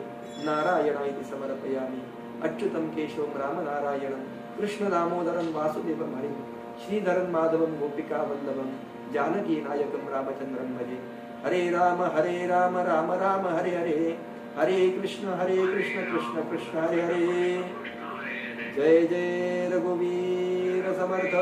नारायणाय समर्पयामि. अच्युतं केशवं रामनारायणं कृष्ण दामोदरं वासुदेवं हरिं श्रीधरं माधवं गोपिका वल्लभं जानकी नायकं रामचंद्रं भजे. हरे राम राम राम हरे हरे, हरे कृष्ण कृष्ण कृष्ण हरे हरे. जय जय रघुवीर समर्थ.